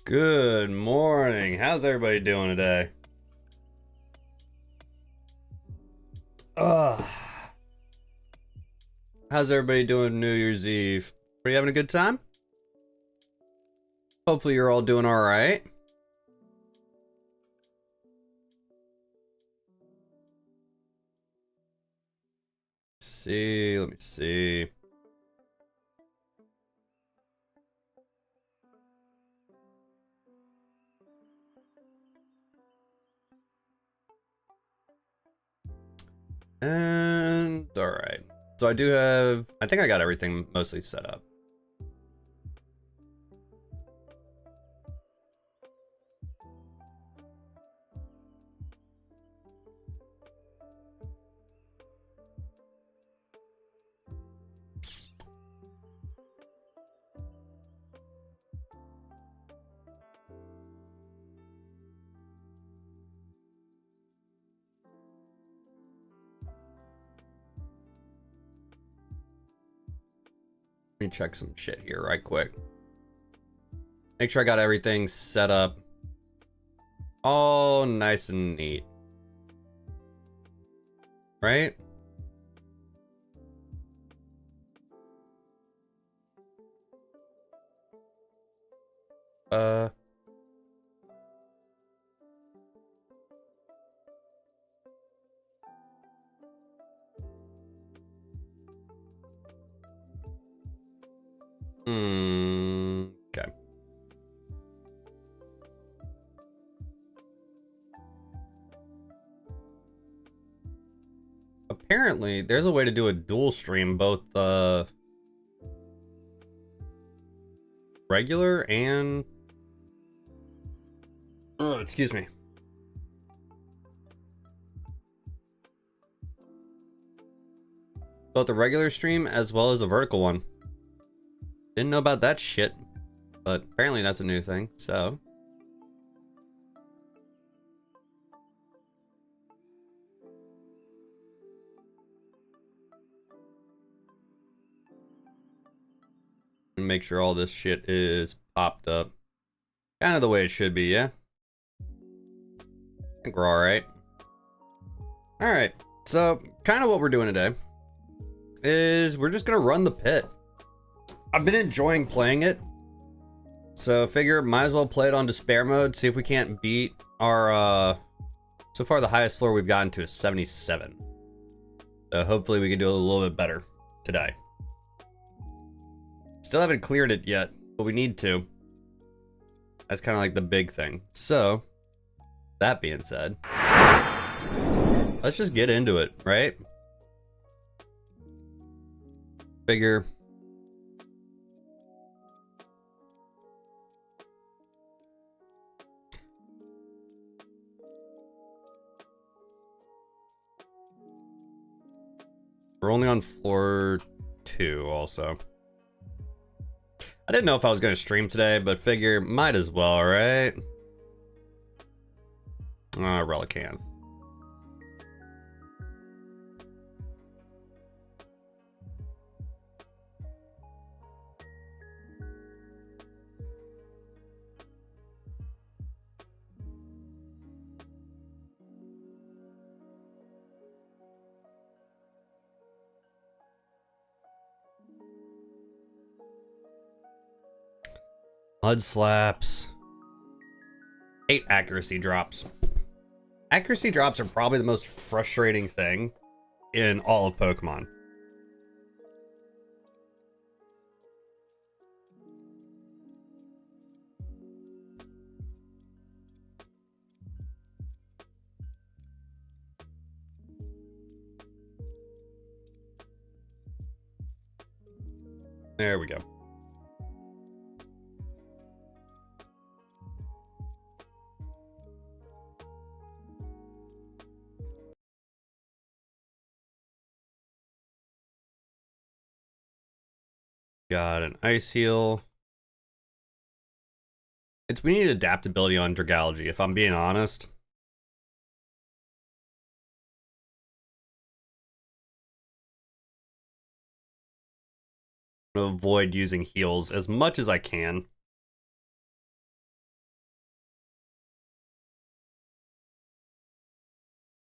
Good morning. How's everybody doing today? Ugh. How's everybody doing New Year's Eve? Are you having a good time? Hopefully you're all doing all right. Let me see. And all right. So I think I got everything mostly set up. Let me check some shit here right quick. Make sure I got everything set up. All nice and neat. Right? Uh... Okay. Apparently, there's a way to do a dual stream, both regular and... Oh, excuse me. Both the regular stream as well as a vertical one. Didn't know about that shit, but apparently that's a new thing, so... Make sure all this shit is popped up. Kind of the way it should be, yeah? I think we're alright. Alright, so kind of what we're doing today is we're just gonna run the pit. I've been enjoying playing it, so figure might as well play it on despair mode, see if we can't beat our, so far the highest floor we've gotten to is 77. So hopefully we can do a little bit better today. Still haven't cleared it yet, but we need to. That's kind of like the big thing. So, that being said, let's just get into it, right? Figure. We're only on floor 2 also. I didn't know if I was going to stream today, but figure might as well, right? Relicanth. Mud slaps. 8 accuracy drops. Accuracy drops are probably the most frustrating thing in all of Pokemon. There we go. Got an Ice Heal. We need adaptability on Dragalge, if I'm being honest. I'm gonna avoid using heals as much as I can.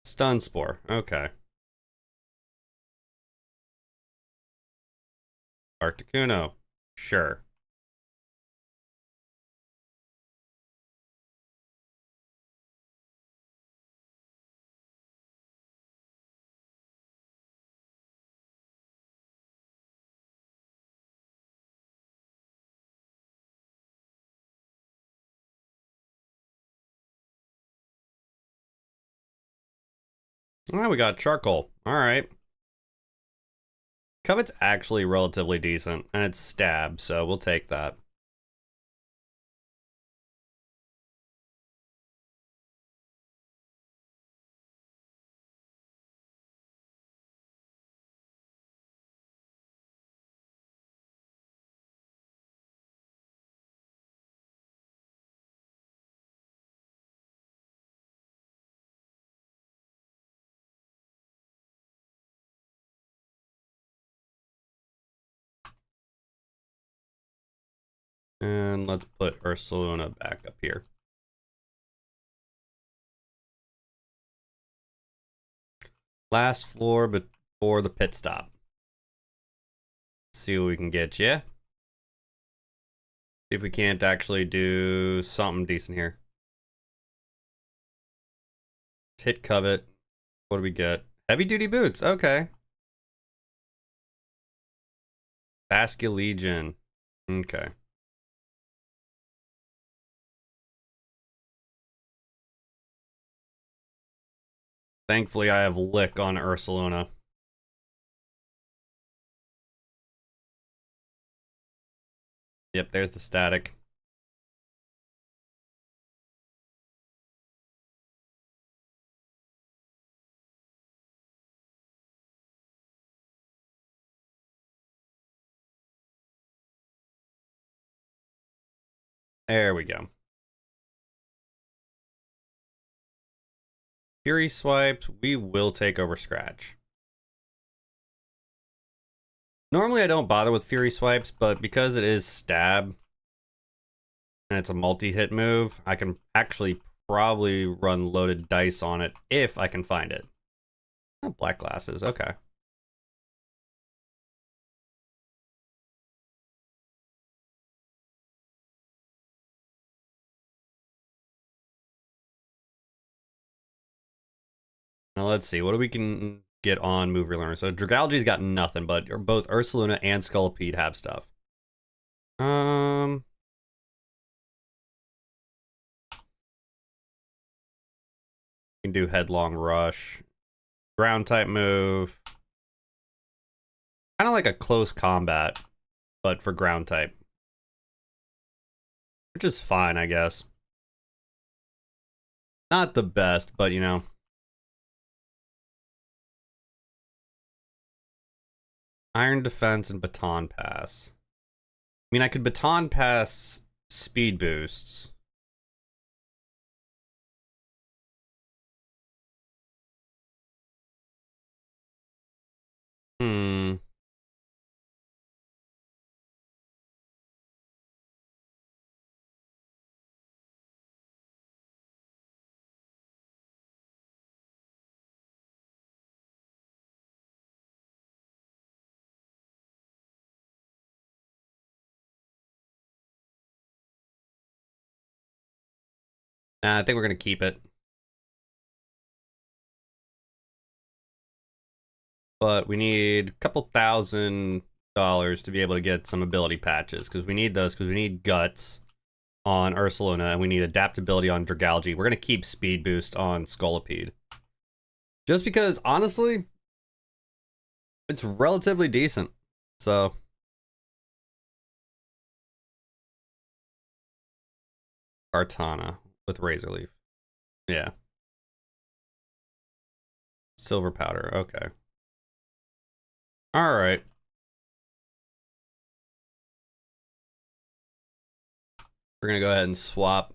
Stun Spore, okay. Articuno, sure. Well, we got Charcoal, alright. Covet's actually relatively decent, and it's Stab, so we'll take that. And let's put Ursaluna back up here. Last floor before the pit stop. See what we can get you. See if we can't actually do something decent here. Let's hit covet. What do we get? Heavy duty boots. Okay. Basque Legion. Okay. Thankfully, I have Lick on Ursaluna. Yep, there's the static. There we go. Fury swiped. We will take over Scratch. Normally I don't bother with Fury swipes, but because it is stab and it's a multi-hit move, I can actually probably run loaded dice on it if I can find it. Oh, black glasses, okay. Now let's see, what do we can get on Move Relearn? So Dragalge's got nothing, but both Ursaluna and Scolipede have stuff. We can do Headlong Rush. Ground type move. Kind of like a close combat, but for ground type. Which is fine, I guess. Not the best, but you know. Iron Defense and Baton Pass. I mean, I could Baton Pass speed boosts. I think we're going to keep it. But we need a couple $1,000 to be able to get some ability patches, because we need those, because we need Guts on Ursaluna, and we need adaptability on Dragalge. We're going to keep speed boost on Scolipede. Just because, honestly, it's relatively decent. So Kartana with Razor Leaf. Yeah. Silver Powder, okay. Alright. We're gonna go ahead and swap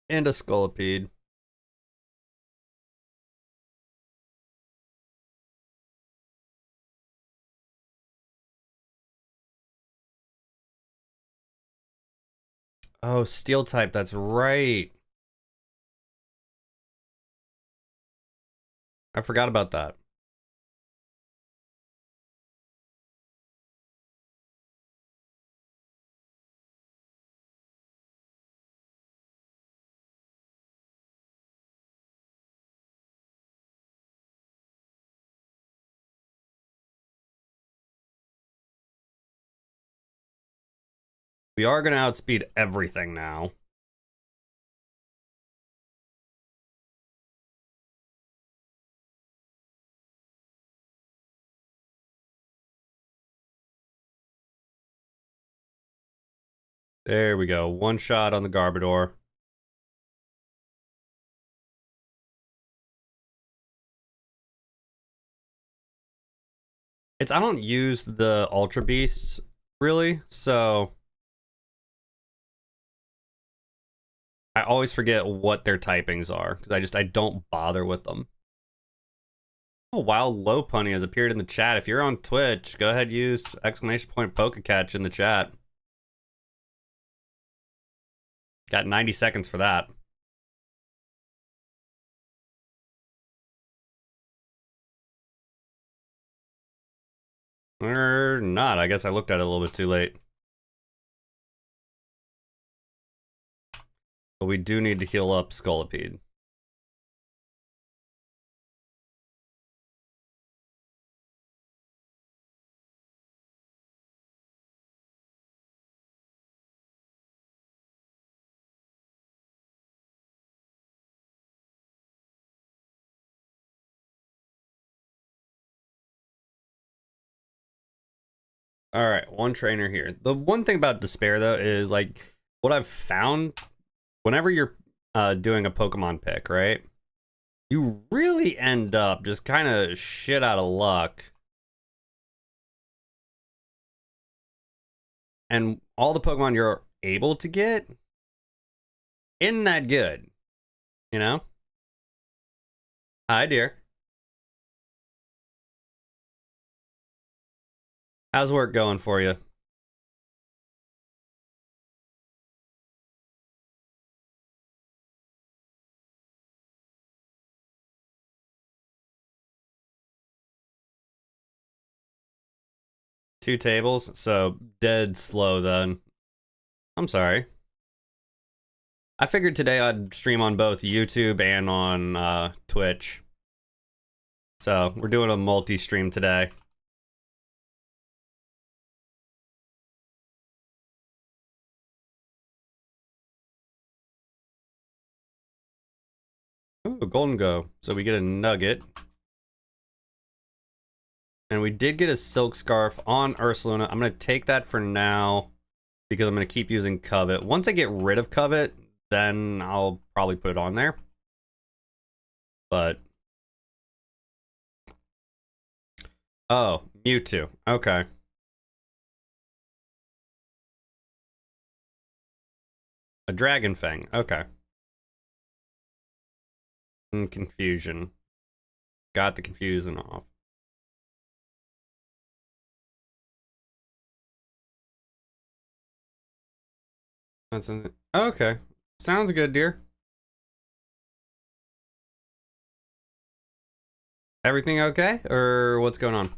into Scolipede. Oh, Steel type, that's right. I forgot about that. We are gonna outspeed everything now. There we go. One shot on the Garbodor. I don't use the Ultra Beasts really, so I always forget what their typings are, because I don't bother with them. Oh, Wild Lopunny has appeared in the chat. If you're on Twitch, go ahead, use !PokeCatch in the chat. Got 90 seconds for that. Or not. I guess I looked at it a little bit too late. But we do need to heal up Scolipede. All right, one trainer here. The one thing about Despair, though, is like what I've found whenever you're doing a Pokemon pick, right? You really end up just kind of shit out of luck. And all the Pokemon you're able to get isn't that good, you know? Hi, dear. How's work going for you? Two tables, so dead slow then. I'm sorry. I figured today I'd stream on both YouTube and on Twitch. So we're doing a multi-stream today. Ooh, Golden Go. So we get a nugget. And we did get a silk scarf on Ursaluna. I'm going to take that for now because I'm going to keep using Covet. Once I get rid of Covet, then I'll probably put it on there. But oh, Mewtwo. Okay. A Dragon Fang. Okay. And confusion. Got the confusion off. That's okay. Sounds good, dear. Everything okay? Or what's going on?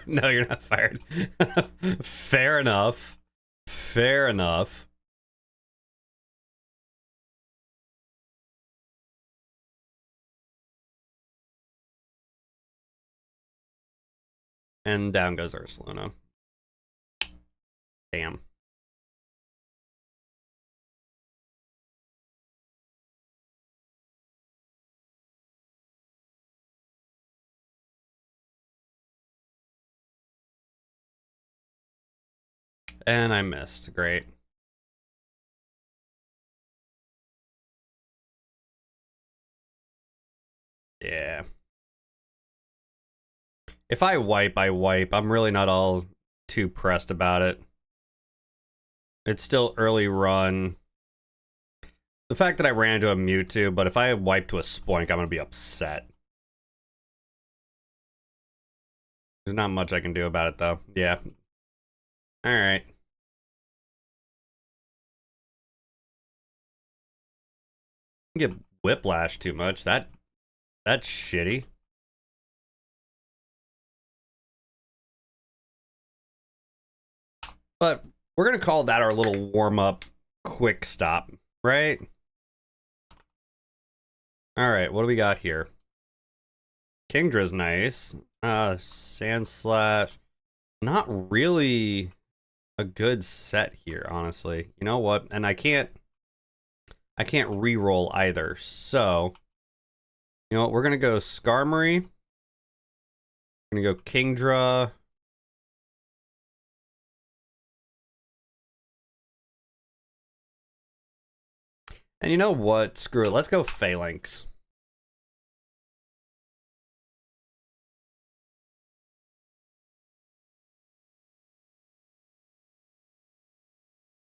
No, you're not fired. Fair enough. Fair enough. And down goes Ursaluna. Damn. And I missed. Great. Yeah. If I wipe, I wipe. I'm really not all too pressed about it. It's still early run. The fact that I ran into a Mewtwo, but if I wipe to a Spoink, I'm going to be upset. There's not much I can do about it, though. Yeah. Alright. Get Whiplash too much. That's shitty. But we're going to call that our little warm-up quick stop, right? Alright, what do we got here? Kingdra's nice. Sandslash. Not really a good set here, honestly. You know what? And I can't re-roll either. So, you know what? We're gonna go Skarmory. We're gonna go Kingdra. And you know what? Screw it. Let's go Phalanx.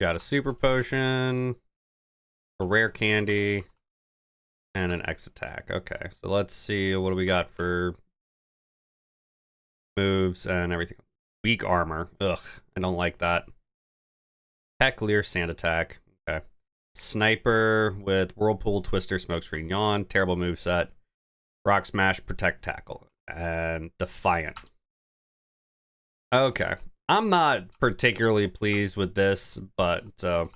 Got a super potion, a rare candy, and an X attack. Okay, so let's see what do we got for moves and everything. Weak armor. Ugh, I don't like that. Heckler, Sand Attack. Okay. Sniper with Whirlpool, Twister, Smokescreen, Yawn. Terrible moveset. Rock Smash, Protect, Tackle. And Defiant. Okay. I'm not particularly pleased with this, but so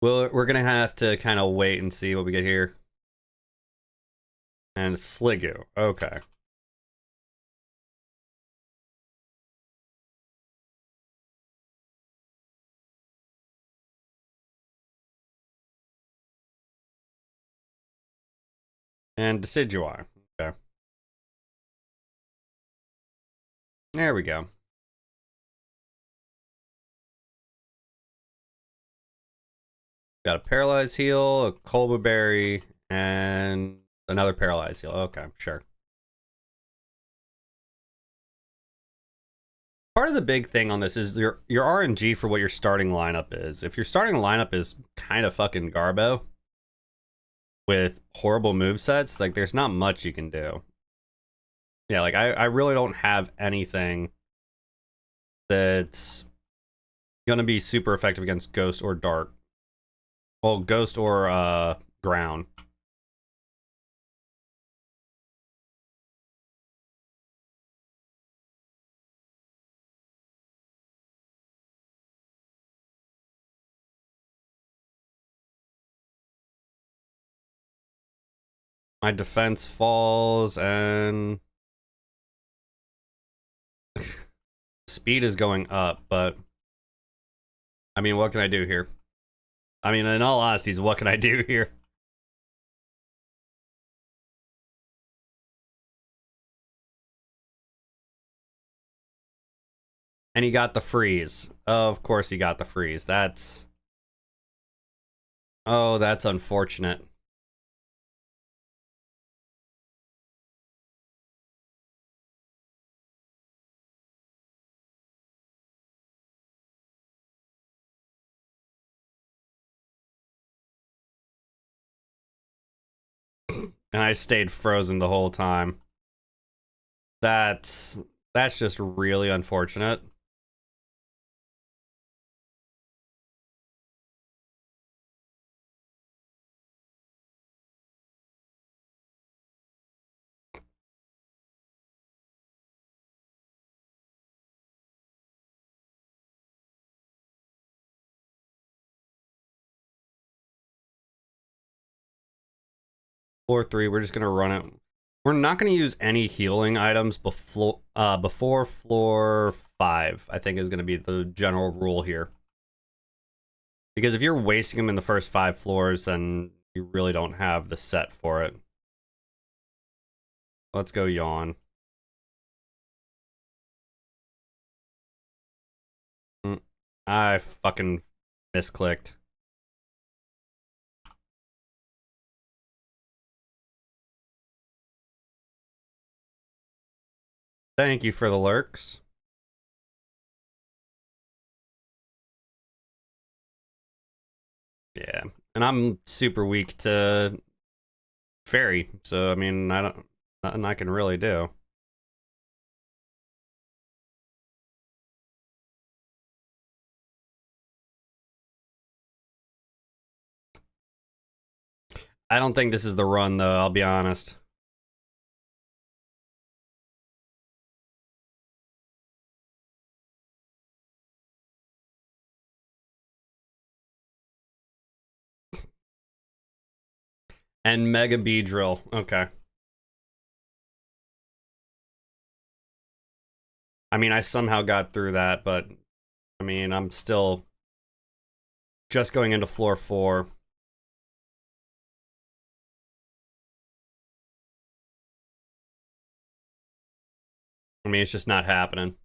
we're gonna have to kind of wait and see what we get here. And Sliggoo. Okay. And Decidueye. Okay. There we go. Got a Paralyze Heal, a Colba Berry, and another Paralyze Heal. Okay, sure. Part of the big thing on this is your RNG for what your starting lineup is. If your starting lineup is kind of fucking garbo with horrible movesets, like there's not much you can do. Yeah, like I really don't have anything that's gonna be super effective against Ghost or Dark. Well, Ghost or Ground. My defense falls and speed is going up, but I mean, what can I do here? I mean, in all honesty, what can I do here? And he got the freeze. Of course he got the freeze. That's... Oh, that's unfortunate. And I stayed frozen the whole time. That's just really unfortunate. Floor 3, we're just gonna run it. We're not gonna use any healing items before floor 5, I think is gonna be the general rule here. Because if you're wasting them in the first 5 floors, then you really don't have the set for it. Let's go Yawn. I fucking misclicked. Thank you for the lurks. Yeah, and I'm super weak to fairy, so I mean, nothing I can really do. I don't think this is the run, though, I'll be honest. And Mega Beedrill. Okay. I mean, I somehow got through that, but I mean, I'm still just going into floor 4. I mean, it's just not happening.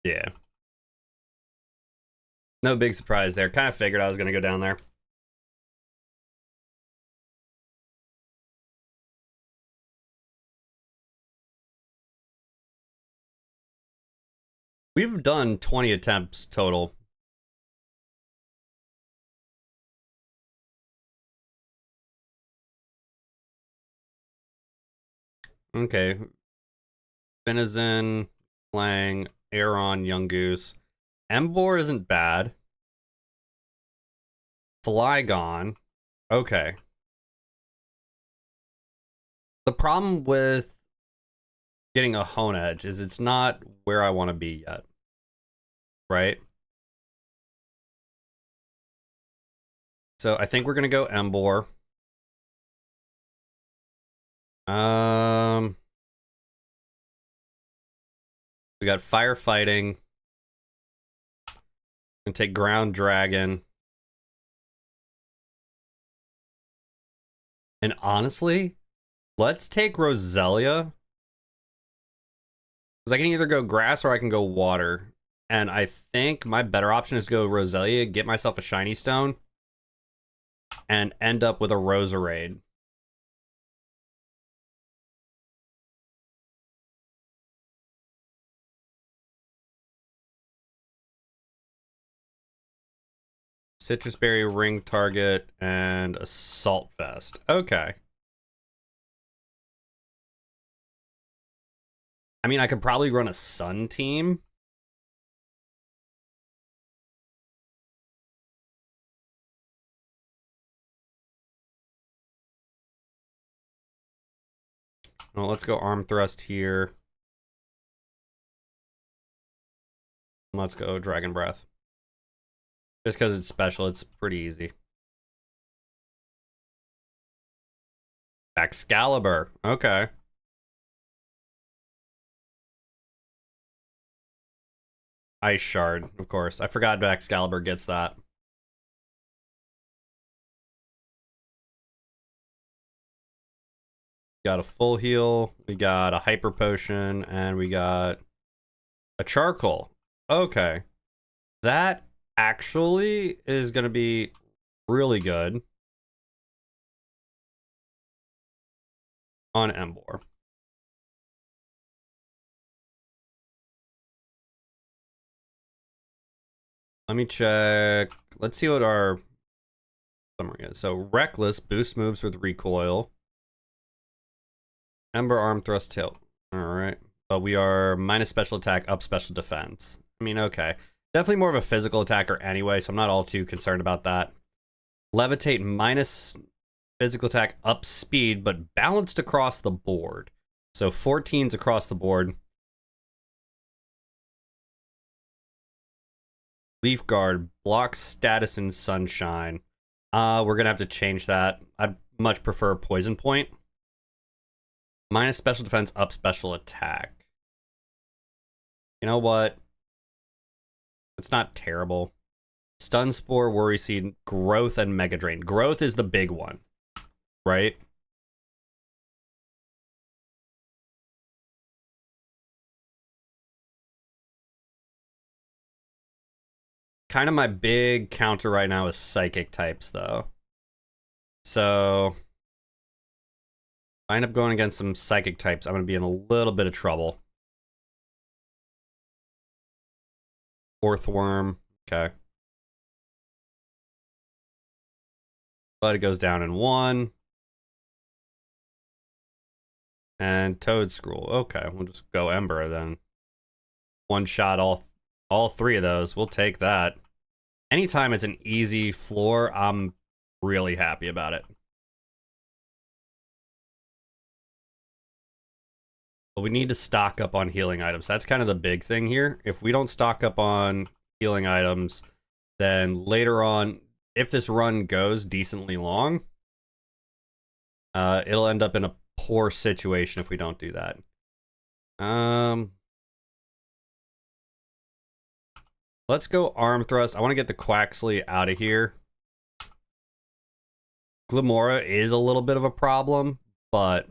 Yeah. No big surprise there. Kind of figured I was going to go down there. We've done 20 attempts total. Okay. Finizen, Lang, Aeron, Young Goose. Embor isn't bad. Flygon. Okay. The problem with getting a Hone Edge is it's not where I want to be yet. Right? So I think we're going to go Embor. We got firefighting. Gonna take ground dragon. And honestly, let's take Roselia. Because I can either go grass or I can go water. And I think my better option is to go Roselia, get myself a shiny stone, and end up with a Roserade. Citrus Berry, Ring Target, and Assault Vest. Okay. I mean, I could probably run a Sun team. Well, let's go Arm Thrust here. Let's go Dragon Breath. Just because it's special, it's pretty easy. Excalibur. Okay. Ice Shard, of course. I forgot Excalibur gets that. Got a full heal, we got a hyper potion, and we got a charcoal. Okay. That actually is going to be really good on Embor. Let me check. Let's see what our summary is. So Reckless boost moves with recoil. Ember arm thrust tilt. All right. But we are minus special attack, up special defense. I mean, okay. Definitely more of a physical attacker anyway, so I'm not all too concerned about that. Levitate minus physical attack, up speed, but balanced across the board. So 14's across the board. Leaf Guard, block status and sunshine. We're gonna have to change that. I'd much prefer Poison Point. Minus special defense, up special attack. You know what? It's not terrible. Stun Spore, Worry Seed, Growth, and Mega Drain. Growth is the big one, right? Kind of my big counter right now is Psychic types, though. So, if I end up going against some Psychic types, I'm going to be in a little bit of trouble. Orthworm, okay. But it goes down in 1. And Toad Scroll. Okay, we'll just go Ember then. One shot all 3 of those. We'll take that. Anytime it's an easy floor, I'm really happy about it. But we need to stock up on healing items. That's kind of the big thing here. If we don't stock up on healing items, then later on, if this run goes decently long, it'll end up in a poor situation if we don't do that. Let's go Arm Thrust. I want to get the Quaxley out of here. Glimora is a little bit of a problem, but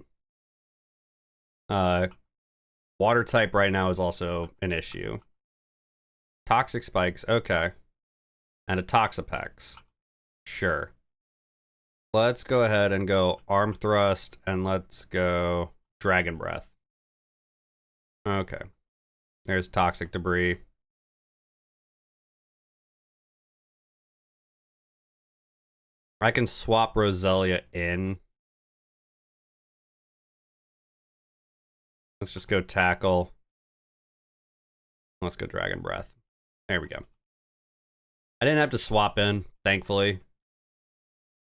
water type right now is also an issue. Toxic Spikes, okay. And a Toxapex. Sure. Let's go ahead and go Arm Thrust, and let's go Dragon Breath. Okay. There's Toxic Debris. I can swap Roselia in. Let's just go Tackle. Let's go Dragon Breath. There we go. I didn't have to swap in, thankfully.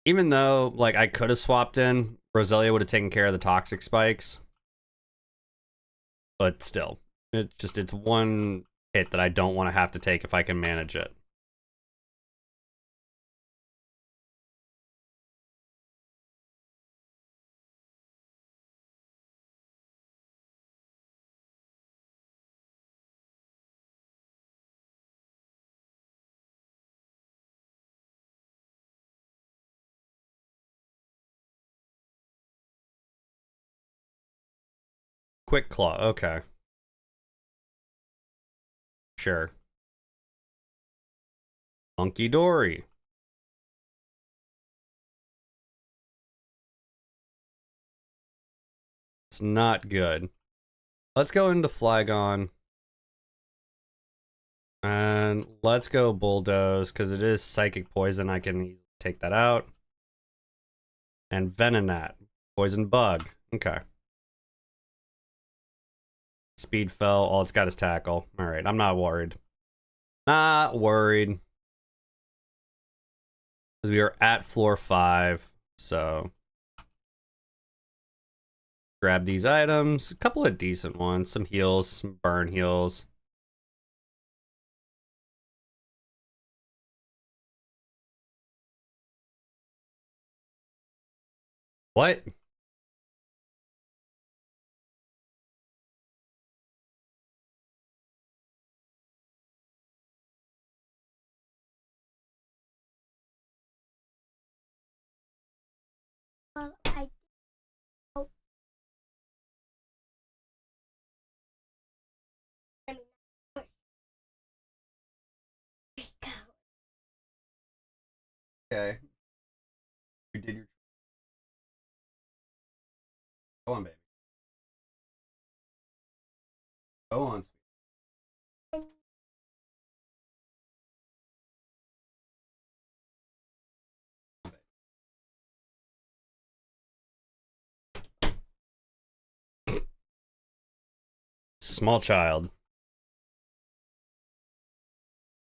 Even though, like, I could have swapped in, Roselia would have taken care of the Toxic Spikes. But still, it's one hit that I don't want to have to take if I can manage it. Quick Claw, okay. Sure. Monkey Dory. It's not good. Let's go into Flygon. And let's go Bulldoze, because it is Psychic Poison. I can take that out. And Venonat. Poison Bug. Okay. Speed Fell. All it's got is Tackle. Alright, I'm not worried. Not worried. Because we are at floor 5. So grab these items. A couple of decent ones. Some heals. Some burn heals. What? Okay. You did your... Go on, baby. Go on, sweet. Small child.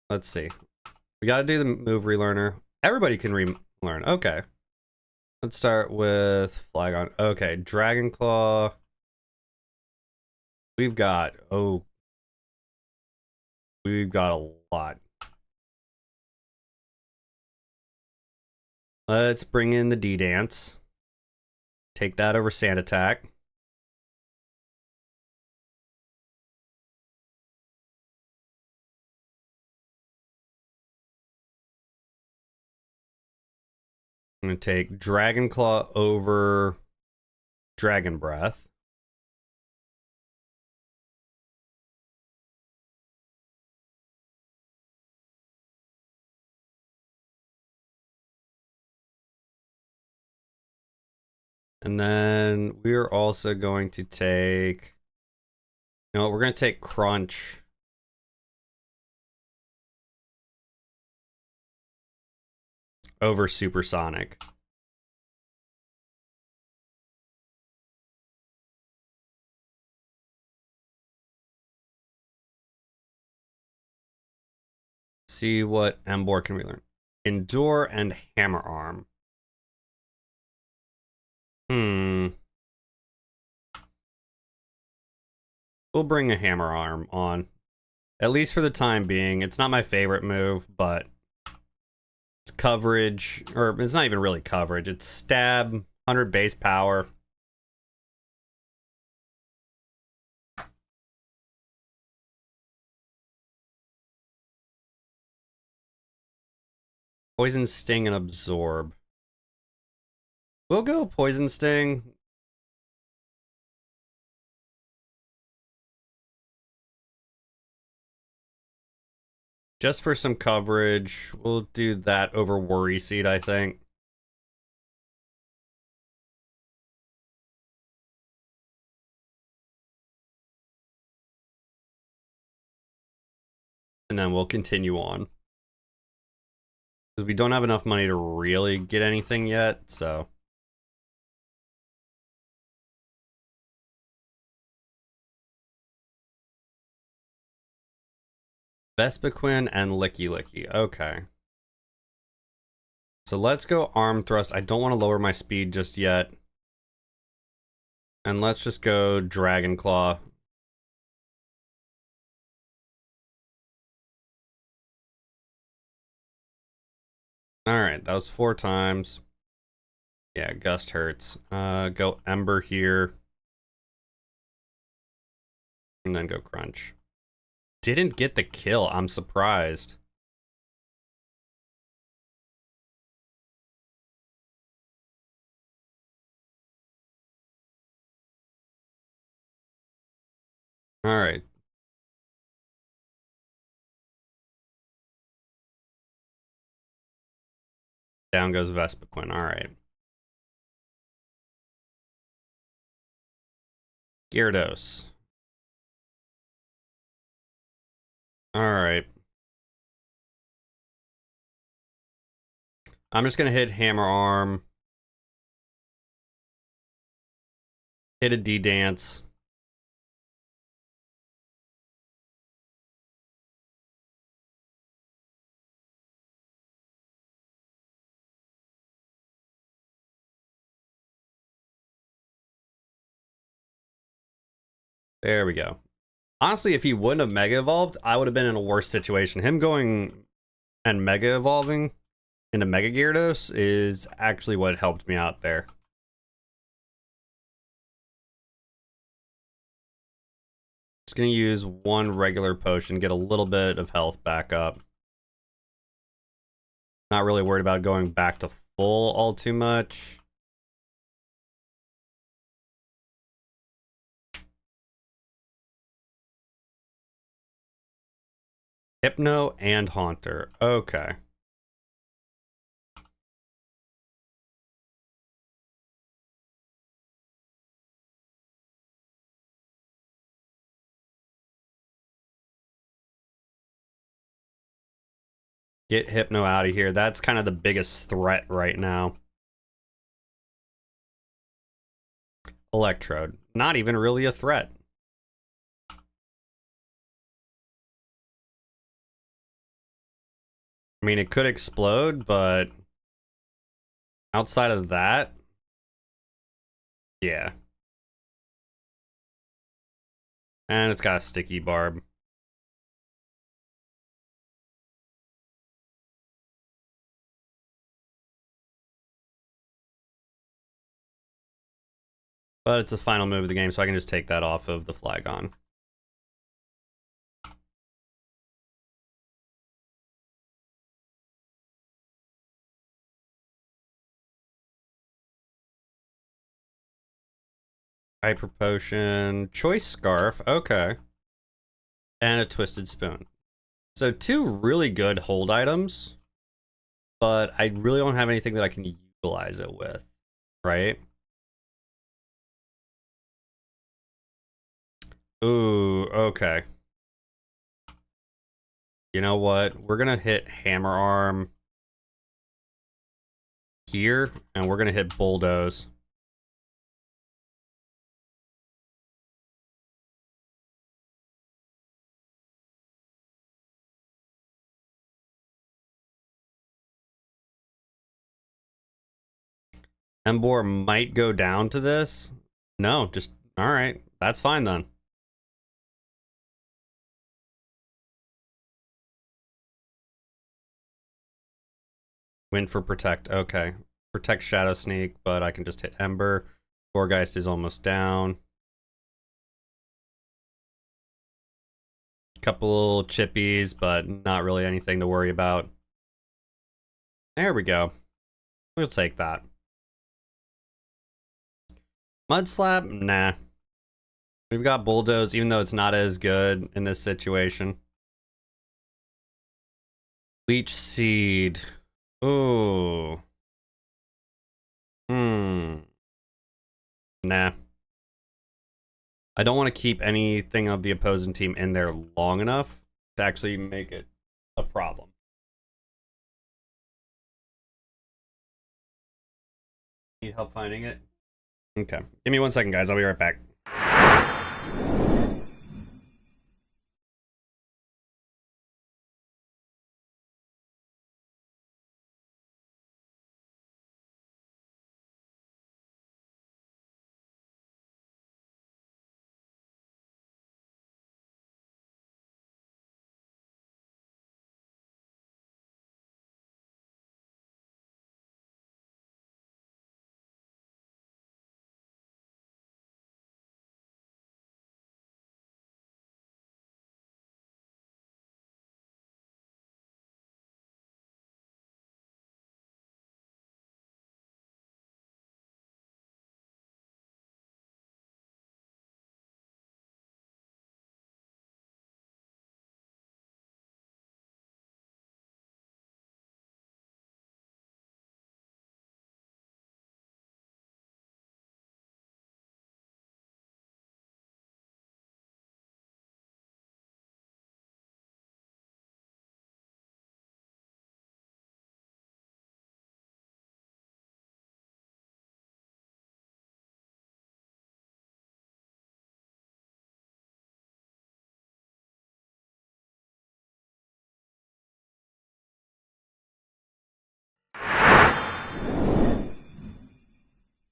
Let's see. We gotta do the move relearner. Everybody can relearn. Okay. Let's start with Flygon. Okay, Dragon Claw. We've got a lot. Let's bring in the D-Dance. Take that over Sand Attack. I'm going to take Dragon Claw over Dragon Breath. And then we're also going to take... No, we're going to take Crunch. Over Supersonic. See what Emboar can relearn. Endure and Hammer Arm. We'll bring a Hammer Arm on. At least for the time being. It's not my favorite move, but it's coverage, or it's not even really coverage. It's stab, 100 base power. Poison Sting and Absorb. We'll go Poison Sting. Just for some coverage, we'll do that over Worry Seed, I think. And then we'll continue on. Because we don't have enough money to really get anything yet, so... Vespiquen and Licky Licky. Okay. So let's go Arm Thrust. I don't want to lower my speed just yet. And let's just go Dragon Claw. Alright, that was 4 times. Yeah, Gust hurts. Go Ember here. And then go Crunch. Didn't get the kill. I'm surprised. Alright. Down goes Vespiquen. Alright. Gyarados. Alright. I'm just gonna hit Hammer Arm. Hit a D-Dance. There we go. Honestly, if he wouldn't have Mega Evolved, I would have been in a worse situation. Him going and Mega Evolving into Mega Gyarados is actually what helped me out there. Just gonna use one regular potion, get a little bit of health back up. Not really worried about going back to full all too much. Hypno and Haunter. Okay. Get Hypno out of here. That's kind of the biggest threat right now. Electrode. Not even really a threat. I mean, it could explode, but outside of that, yeah. And it's got a sticky barb. But it's the final move of the game, so I can just take that off of the Flygon. Hyper Potion, Choice Scarf, okay. And a Twisted Spoon. So 2 really good hold items, but I really don't have anything that I can utilize it with, right? Ooh, okay. You know what? We're gonna hit Hammer Arm here, and we're gonna hit Bulldoze. Emboar might go down to this. No, just, alright. That's fine then. Win for Protect, okay. Protect Shadow Sneak, but I can just hit Ember. Gourgeist is almost down. Couple chippies, but not really anything to worry about. There we go. We'll take that. Mud Slap? Nah. We've got Bulldoze, even though it's not as good in this situation. Leech Seed. Ooh. Nah. I don't want to keep anything of the opposing team in there long enough to actually make it a problem. Need help finding it? Okay. Give me 1 second, guys. I'll be right back.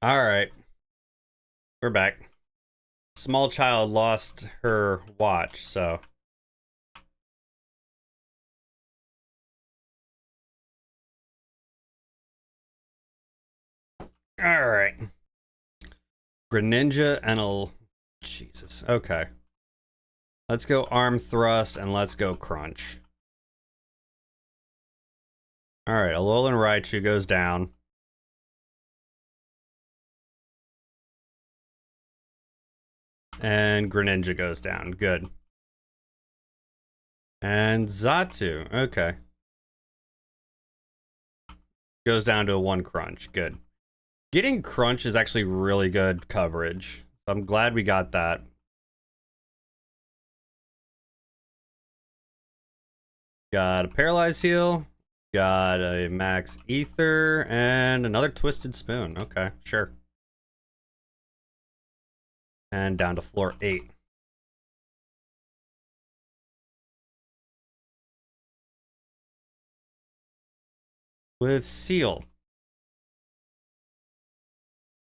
All right. We're back. Small child lost her watch, so. All right. Greninja and a... Jesus. Okay. Let's go arm thrust and let's go crunch. All right. Alolan Raichu goes down. And Greninja goes down. Good. And Xatu. Okay. Goes down to a 1 crunch. Good. Getting crunch is actually really good coverage. I'm glad we got that. Got a Paralyze Heal. Got a Max Ether. And another Twisted Spoon. Okay, sure. And down to floor 8. With Seal.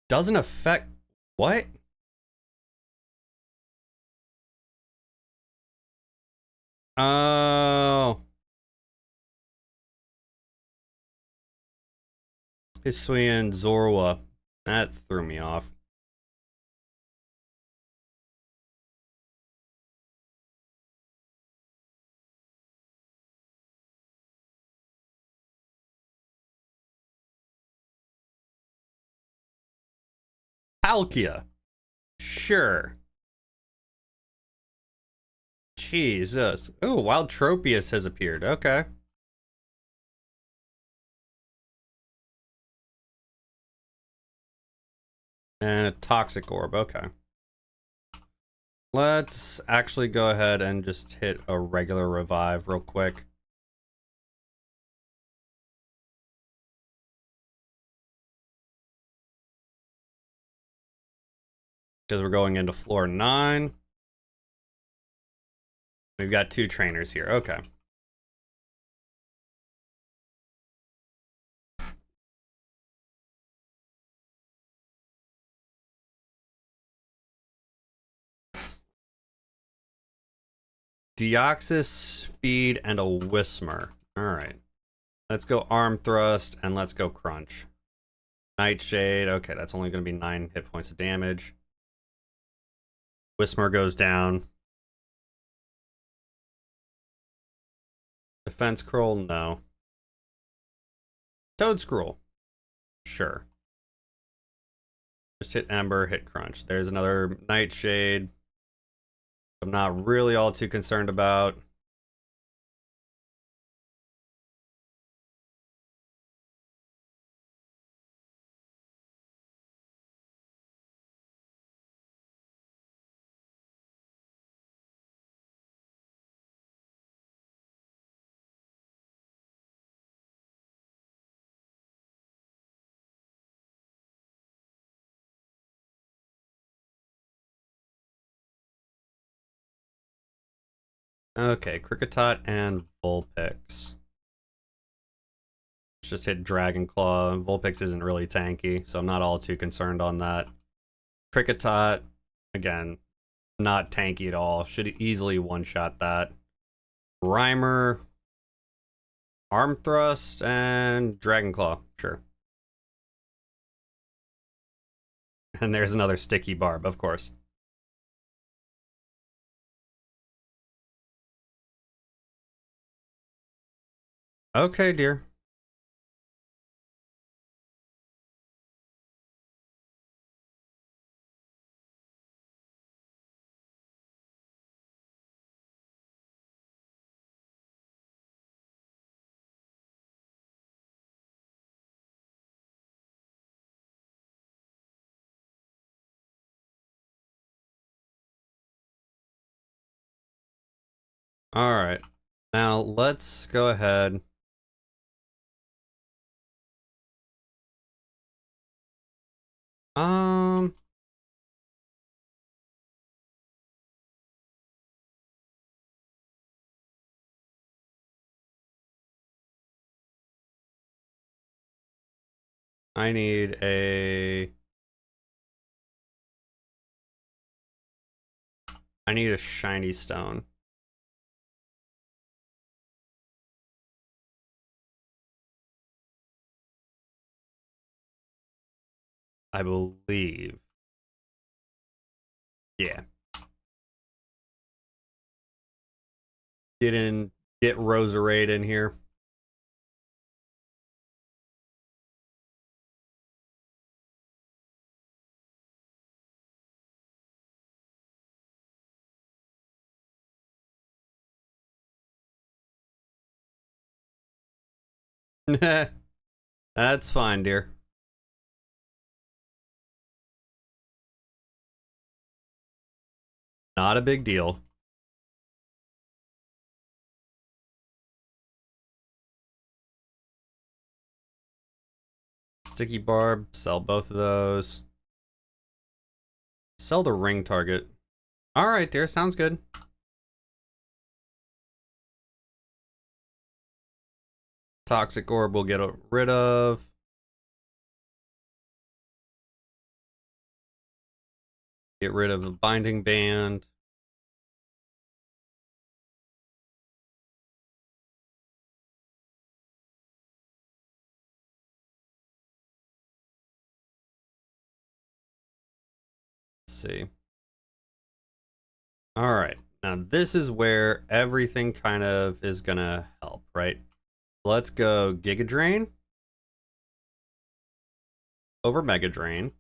Doesn't affect... What? Oh. Hisuian Zorua. That threw me off. Palkia. Sure. Jesus. Oh, Wild Tropius has appeared. Okay. And a Toxic Orb. Okay. Let's actually go ahead and just hit a regular revive real quick. Because we're going into floor 9. We've got 2 trainers here. Okay. Deoxys, Speed, and a Whismur. Alright. Let's go Arm Thrust, and let's go Crunch. Nightshade. Okay, that's only going to be 9 hit points of damage. Whismur goes down. Defense Scroll, no. Toad Scroll. Sure. Just hit Ember, hit Crunch. There's another Nightshade. I'm not really all too concerned about. Okay, Cricketot and Vulpix. Let's just hit Dragon Claw. Vulpix isn't really tanky, so I'm not all too concerned on that. Cricketot, again, not tanky at all. Should easily one-shot that. Rhymer, Arm Thrust, and Dragon Claw, sure. And there's another Sticky Barb, of course. Okay, dear. Alright. Now, let's go ahead. Um... I need a... I need a shiny stone. I believe. Yeah. Didn't get Roserade in here. That's fine, dear. Not a big deal. Sticky Barb, sell both of those. Sell the ring target. Alright, dear, sounds good. Toxic Orb we'll get rid of. Get rid of the Binding Band. Let's see. Alright, now this is where everything kind of is gonna help, right? Let's go Giga Drain over Mega Drain.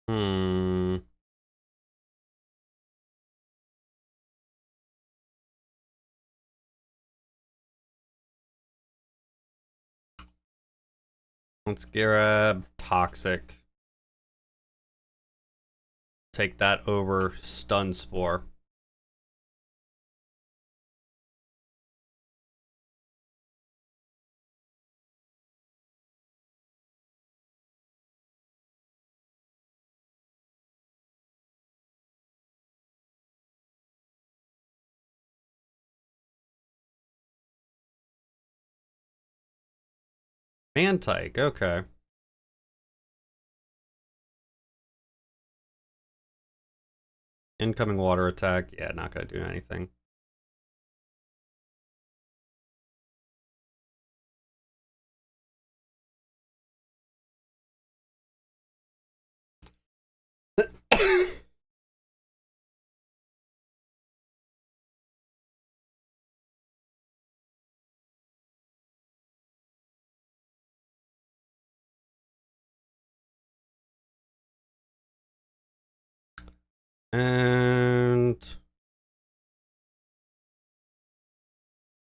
Hmm. Let's grab Toxic. Take that over Stun Spore. Mantike, okay. Incoming water attack, yeah, not gonna do anything. And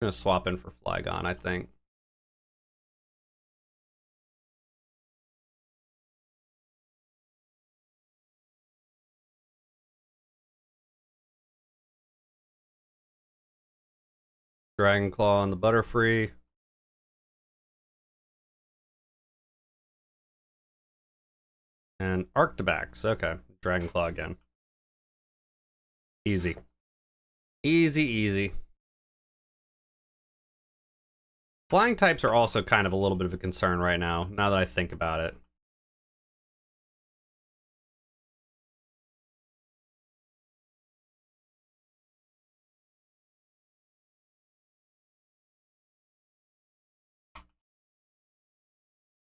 I'm gonna swap in for Flygon, I think. Dragon Claw on the Butterfree. And Arctibax. Okay. Dragon Claw again. Easy. Easy, easy. Flying types are also kind of a little bit of a concern right now that I think about it.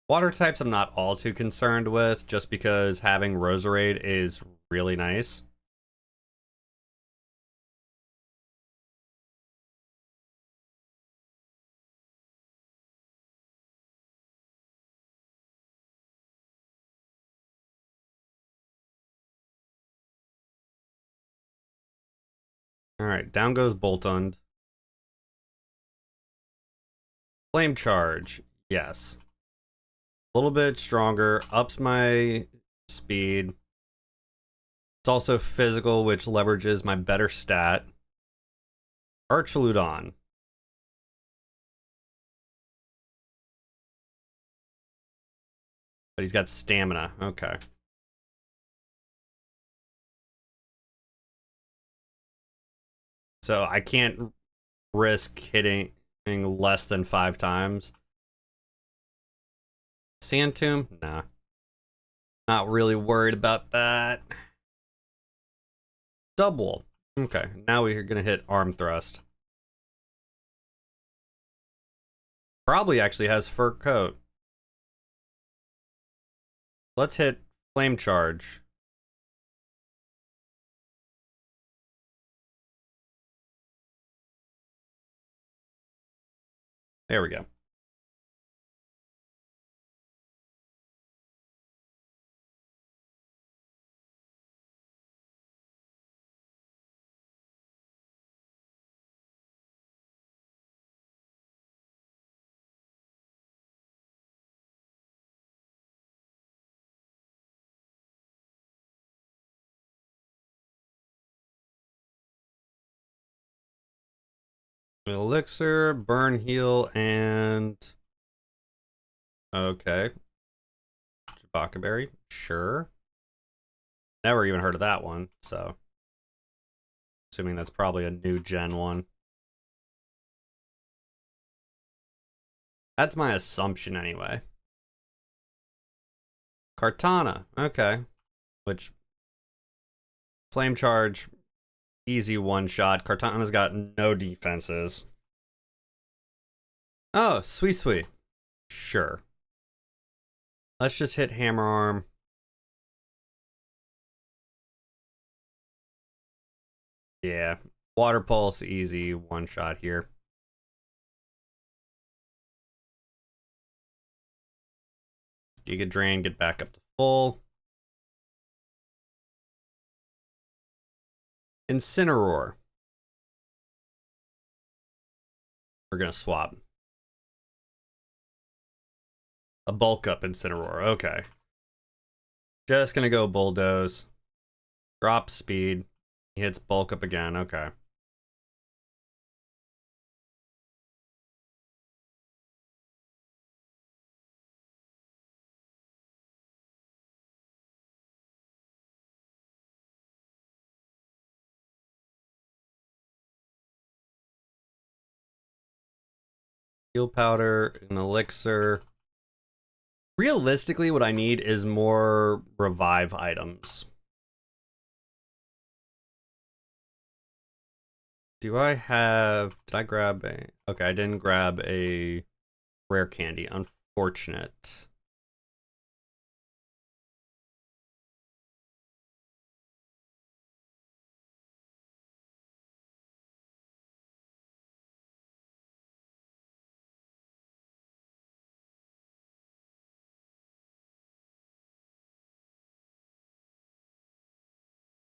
Water types I'm not all too concerned with, just because having Roserade is really nice. Alright, down goes Boltund. Flame Charge, yes. A little bit stronger, ups my speed. It's also physical, which leverages my better stat. Archaludon. But he's got stamina, okay. So I can't risk hitting less than 5 times. Sand Tomb? Nah. Not really worried about that. Double. Okay, now we're gonna hit Arm Thrust. Probably actually has Fur Coat. Let's hit Flame Charge. There we go. Elixir, Burn, Heal, and... Okay. Chewbacca Berry? Sure. Never even heard of that one, so... Assuming that's probably a new gen one. That's my assumption anyway. Kartana, okay. Which... Flame Charge, easy one-shot. Kartana's got no defenses. Oh, sweet. Sure. Let's just hit Hammer Arm. Yeah. Water Pulse, easy one-shot here. Giga Drain, get back up to full. Incineroar. We're gonna swap. A bulk up Incineroar, okay. Just gonna go Bulldoze. Drop speed. He hits bulk up again, okay. Heal Powder, an Elixir. Realistically, what I need is more revive items. Do I have... Did I grab a... Okay, I didn't grab a rare candy. Unfortunate.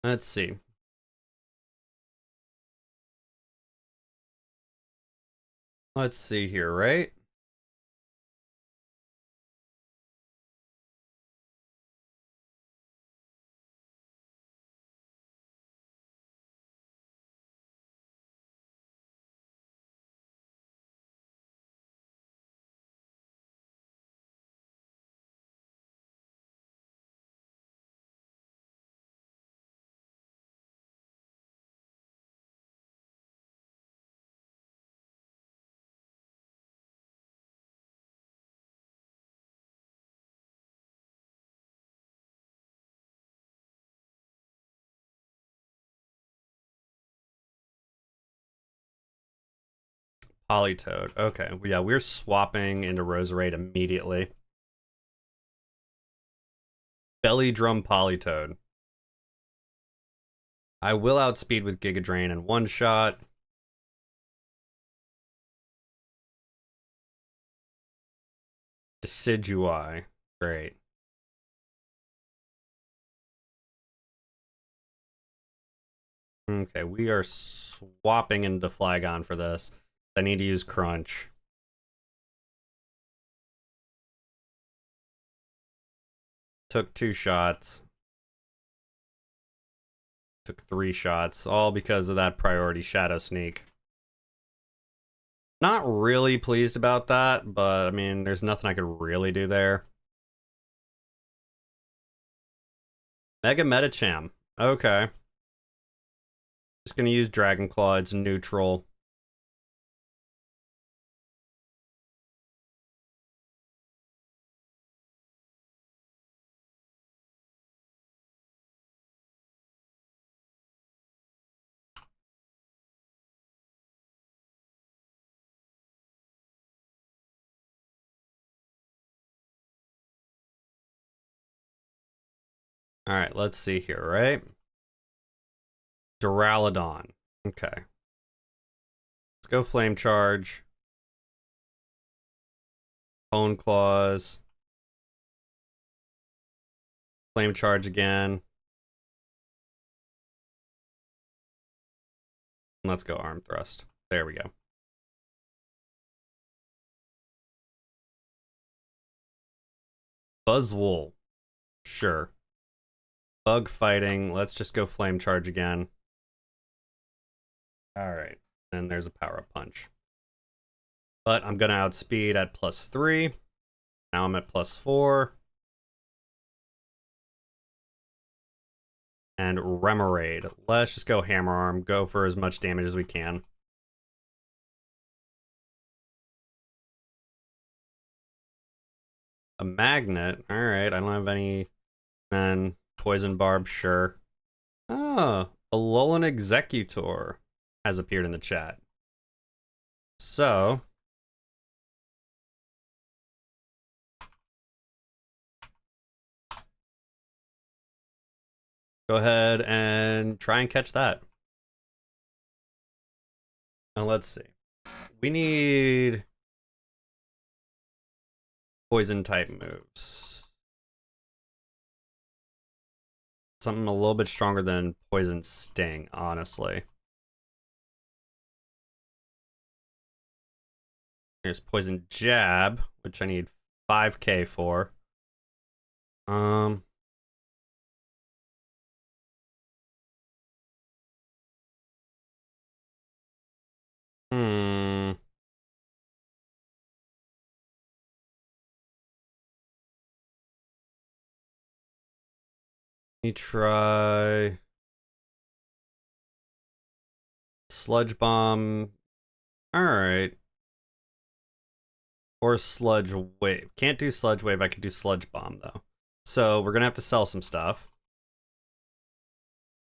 Let's see. Let's see here, right? Polytoad. Okay, yeah, we're swapping into Roserade immediately. Belly Drum Polytoad. I will outspeed with Giga Drain in one shot. Decidueye. Great. Okay, we are swapping into Flygon for this. I need to use Crunch. Took 2 shots. Took 3 shots, all because of that priority Shadow Sneak. Not really pleased about that, but I mean, there's nothing I could really do there. Mega Medicham. Okay. Just gonna use Dragon Claw, it's neutral. Alright, let's see here, right? Duraludon. Okay. Let's go Flame Charge. Bone Claws. Flame Charge again. Let's go Arm Thrust. There we go. Buzzwole. Sure. Bug Fighting. Let's just go Flame Charge again. Alright. And there's a Power Up Punch. But I'm gonna outspeed at +3. Now I'm at +4. And Remoraid. Let's just go Hammer Arm. Go for as much damage as we can. A Magnet. Alright, I don't have any. Then Poison Barb, sure. Oh, a Alolan Executor has appeared in the chat. So, go ahead and try and catch that. Now let's see. We need poison type moves. Something a little bit stronger than Poison Sting, honestly. Here's Poison Jab, which I need 5k for. Hmm. Let me try Sludge Bomb. Alright. Or Sludge Wave. Can't do Sludge Wave, I could do Sludge Bomb though. So we're gonna have to sell some stuff.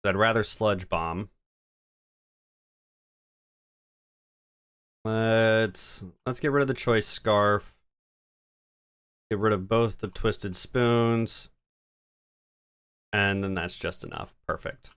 I'd rather Sludge Bomb. Let's get rid of the Choice Scarf. Get rid of both the Twisted Spoons. And then that's just enough. Perfect.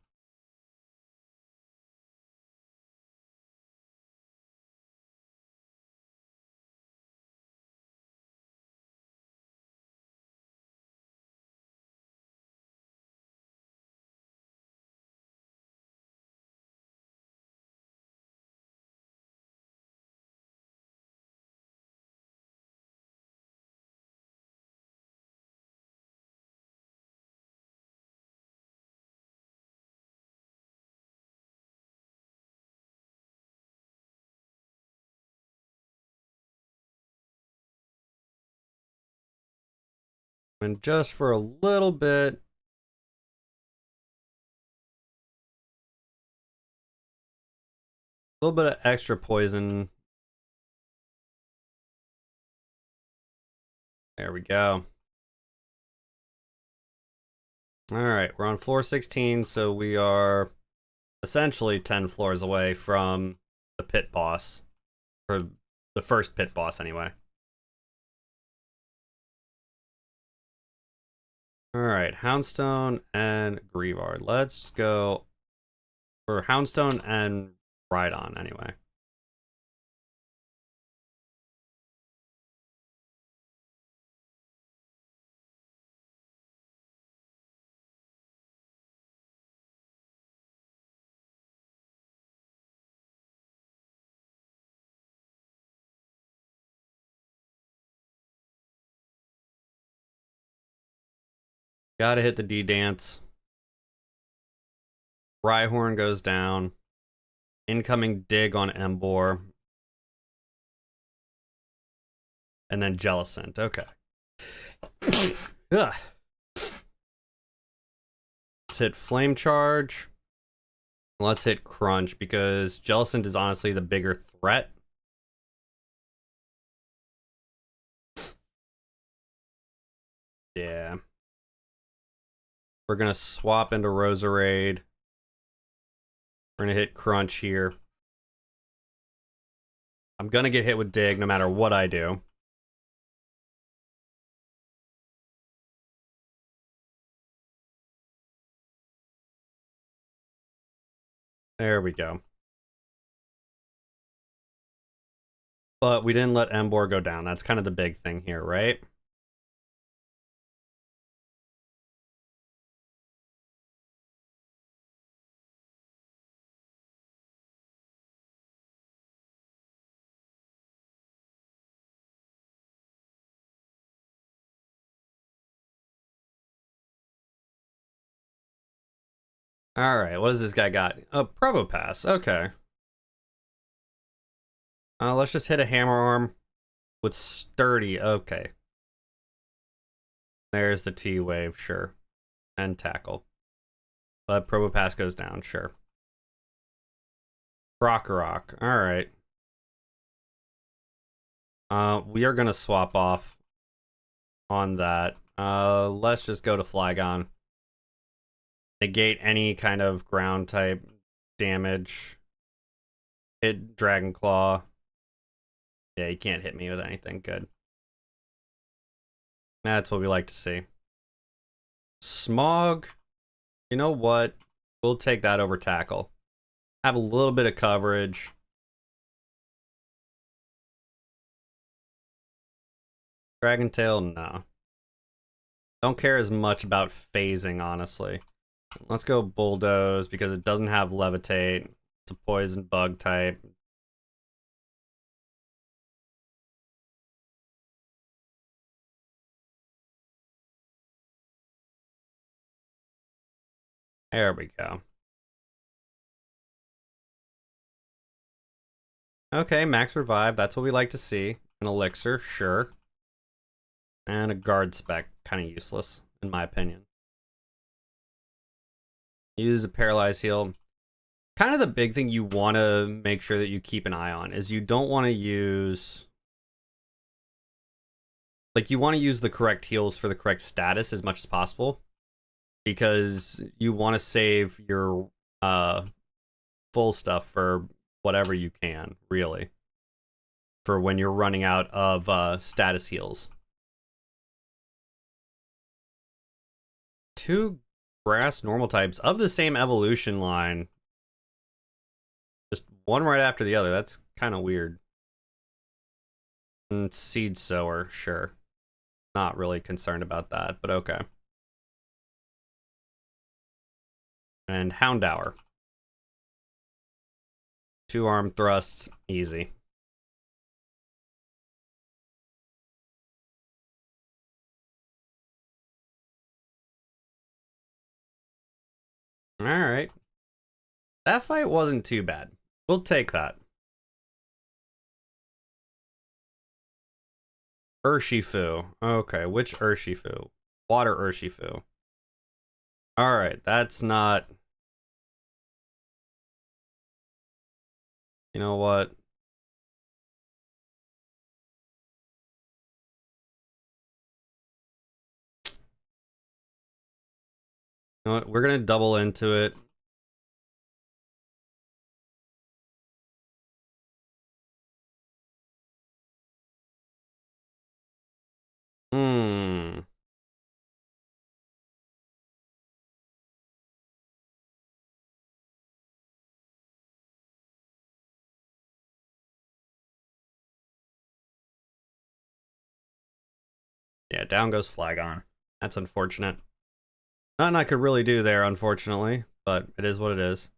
And just for a little bit. A little bit of extra poison. There we go. Alright, we're on floor 16, so we are essentially 10 floors away from the pit boss. Or the first pit boss, anyway. Alright, Houndstone and Greavard. Let's just go for Houndstone and Rhydon, anyway. Gotta hit the D dance. Rhyhorn goes down. Incoming dig on Embor. And then Jellicent. Okay. Ugh. Let's hit Flame Charge. Let's hit Crunch because Jellicent is honestly the bigger threat. Yeah. We're gonna swap into Roserade. We're gonna hit Crunch here. I'm gonna get hit with Dig no matter what I do. There we go. But we didn't let Embor go down. That's kind of the big thing here, right? Alright, what does this guy got? Oh, Probopass, okay. Let's just hit a Hammer Arm with Sturdy, okay. There's the T-Wave, sure. And Tackle. But Probopass goes down, sure. Krokorok, alright. We are gonna swap off on that. Let's just go to Flygon. Negate any kind of ground type damage. Hit Dragon Claw. Yeah, you can't hit me with anything good. That's what we like to see. Smog. You know what? We'll take that over Tackle. Have a little bit of coverage. Dragon Tail, no. Don't care as much about phasing, honestly. Let's go Bulldoze because it doesn't have Levitate. It's a poison bug type. There we go. Okay, max revive. That's what we like to see. An elixir, sure. And a guard spec, kind of useless, in my opinion. Use a paralyze heal. Kind of the big thing you want to make sure that you keep an eye on is you don't want to use... Like, you want to use the correct heals for the correct status as much as possible. Because you want to save your full stuff for whatever you can, really. For when you're running out of status heals. 2 grass normal types of the same evolution line. Just one right after the other. That's kind of weird. And Seed Sower, sure. Not really concerned about that, but okay. And Houndour. 2 arm thrusts, easy. Alright. That fight wasn't too bad. We'll take that. Urshifu. Okay, which Urshifu? Water Urshifu. Alright, that's not... You know what? You know what? We're gonna double into it. Yeah, down goes Flagon. That's unfortunate. Nothing I could really do there, unfortunately, but it is what it is.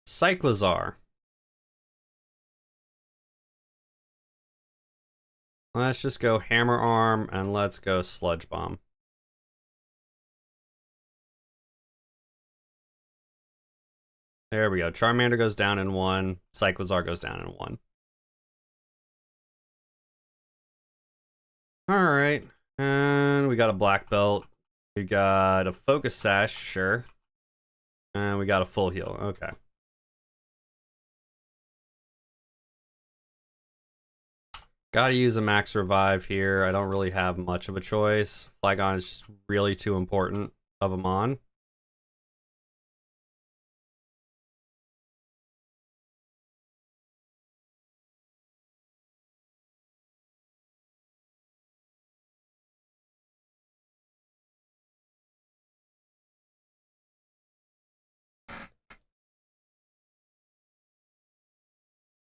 Cyclizar. Let's just go Hammer Arm and let's go Sludge Bomb. There we go. Charmander goes down in 1. Cyclizar goes down in 1. Alright. And we got a Black Belt. We got a Focus Sash, sure. And we got a Full Heal. Okay. Gotta use a Max Revive here. I don't really have much of a choice. Flagon is just really too important of a mon.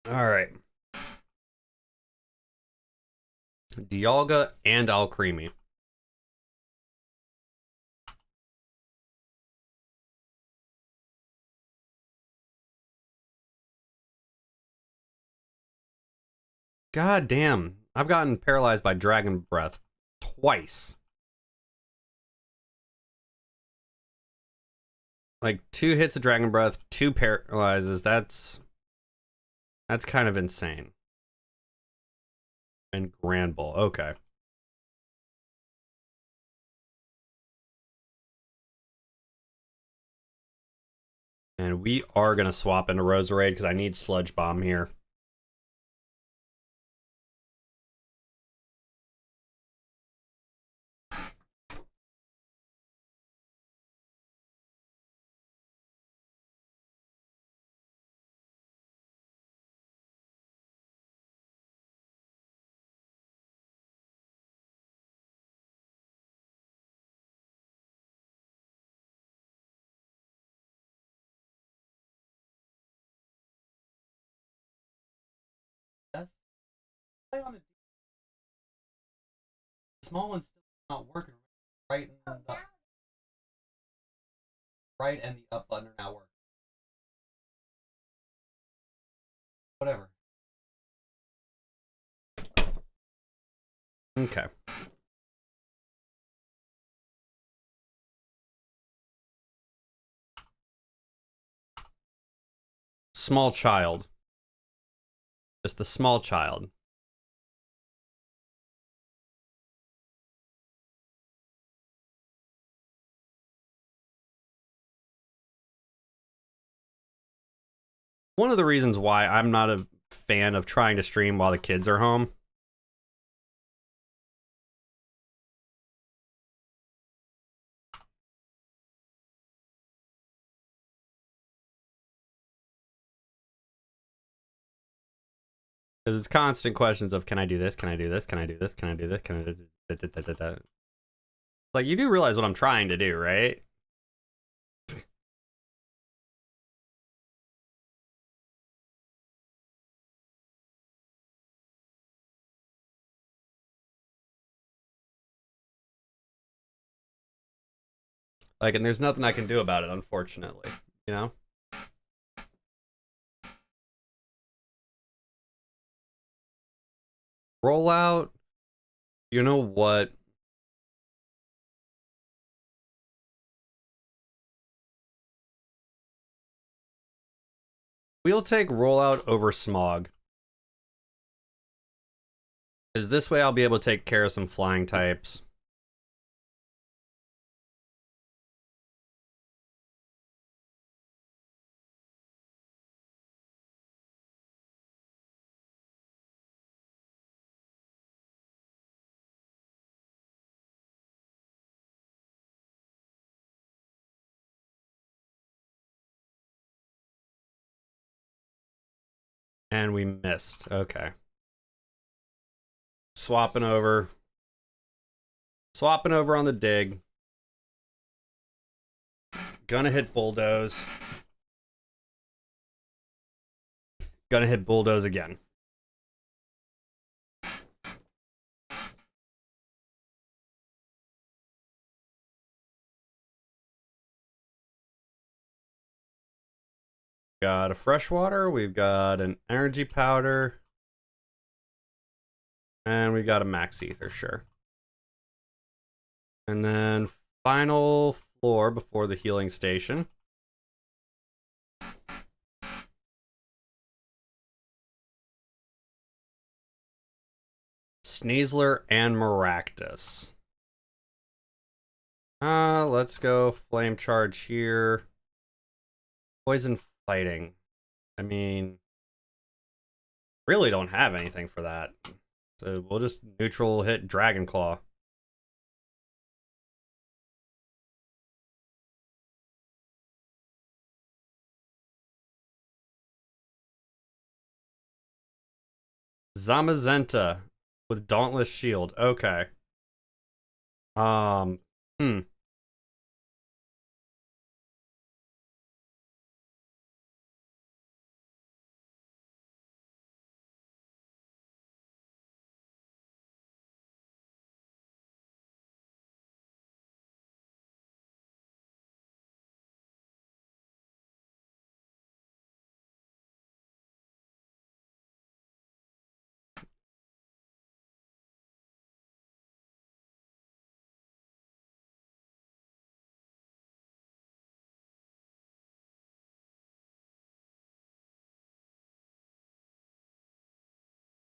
Alright. Dialga and Alcremie. God damn. I've gotten paralyzed by Dragon Breath twice. Like 2 hits of Dragon Breath, 2 paralyzes. That's kind of insane. And Grand Bull. Okay. And we are going to swap into Roserade because I need Sludge Bomb here. Yes. The small one's still not working. Right and the right and the up button are now working. Whatever. Okay. Small child. Just the small child. One of the reasons why I'm not a fan of trying to stream while the kids are home. Because it's constant questions of, can I do this? Can I do this? Can I do this? Can I do this? Can I do this? Like, you do realize what I'm trying to do, right? Like, and there's nothing I can do about it, unfortunately. You know? Rollout. You know what? We'll take rollout over smog. Because this way I'll be able to take care of some flying types. And we missed. Okay. Swapping over. Swapping over on the dig. Gonna hit bulldoze. Gonna hit bulldoze again. Got a freshwater, we've got an energy powder, and we got a max ether, sure. And then final floor before the healing station. Sneasler and Maractus. Let's go flame charge here. Poison fighting. I mean, really don't have anything for that. So we'll just neutral hit Dragon Claw. Zamazenta with Dauntless Shield. Okay. Hmm.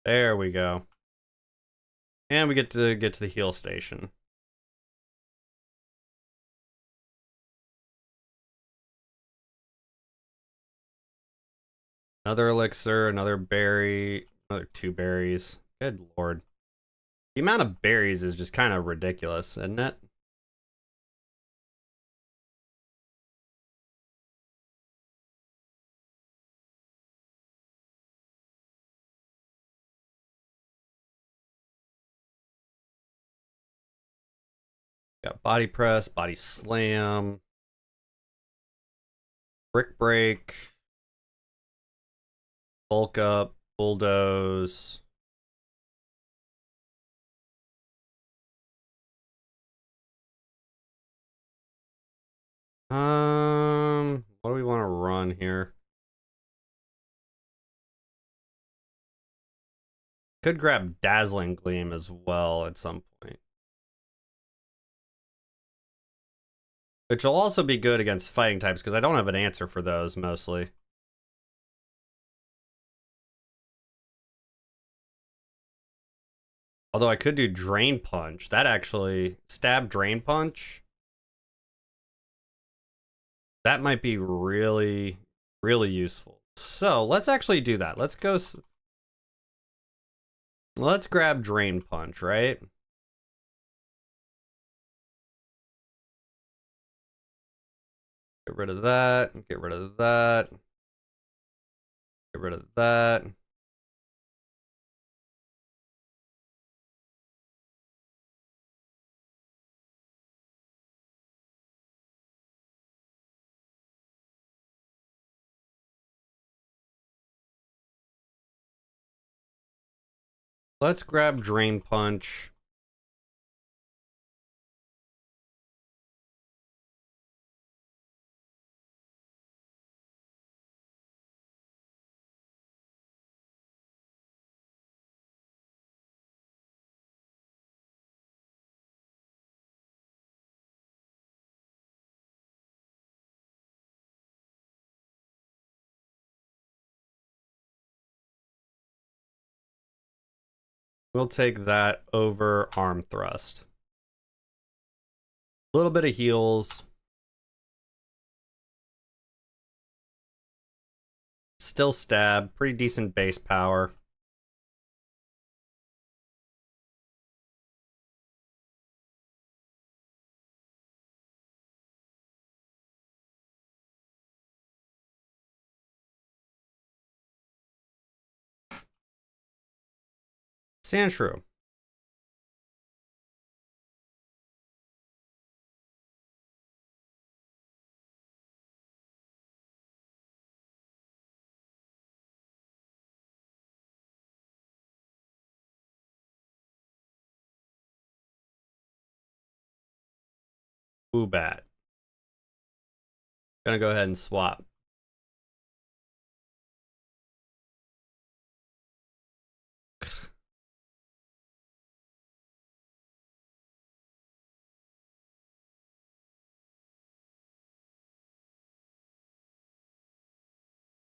There we go. And we get to the heal station. Another elixir, another berry, another 2 berries. Good lord. The amount of berries is just kind of ridiculous, isn't it? Got body press, body slam, brick break, bulk up, bulldoze. What do we want to run here? Could grab Dazzling Gleam as well at some point. Which will also be good against fighting types, because I don't have an answer for those, mostly. Although I could do Drain Punch. That actually... Stab Drain Punch. That might be really, really useful. So, let's actually do that. Let's go... Let's grab Drain Punch, right? Get rid of that. Get rid of that. Get rid of that. Let's grab Drain Punch. We'll take that over arm thrust. A little bit of heals. Still stab, pretty decent base power. Sandshrew. Woobat. Gonna go ahead and swap.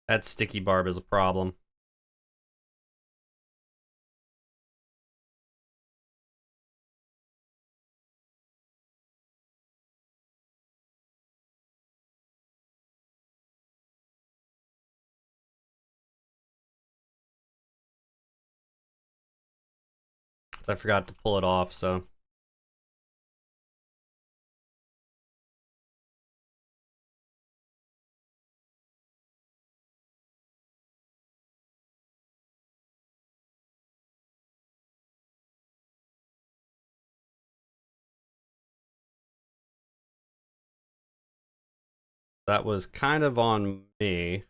That sticky barb is a problem. I forgot to pull it off, so. That was kind of on me.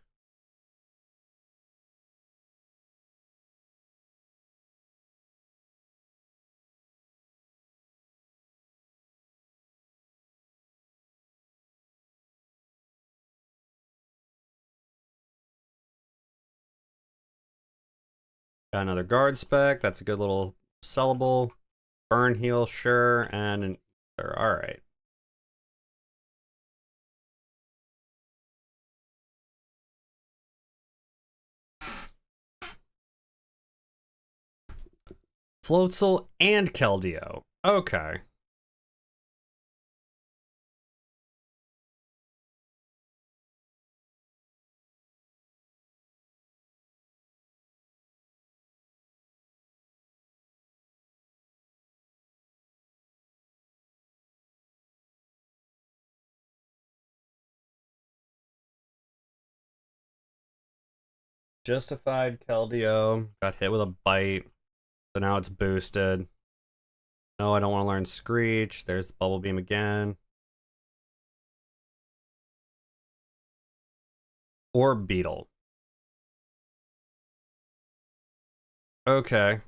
Got another guard spec. That's a good little sellable. Burn heal, sure, and an ether. Alright. Floatzel and Keldeo. Okay. Justified Keldeo. Got hit with a bite. So now it's boosted. No, I don't want to learn Screech. There's the Bubble Beam again. Or Beetle. Okay.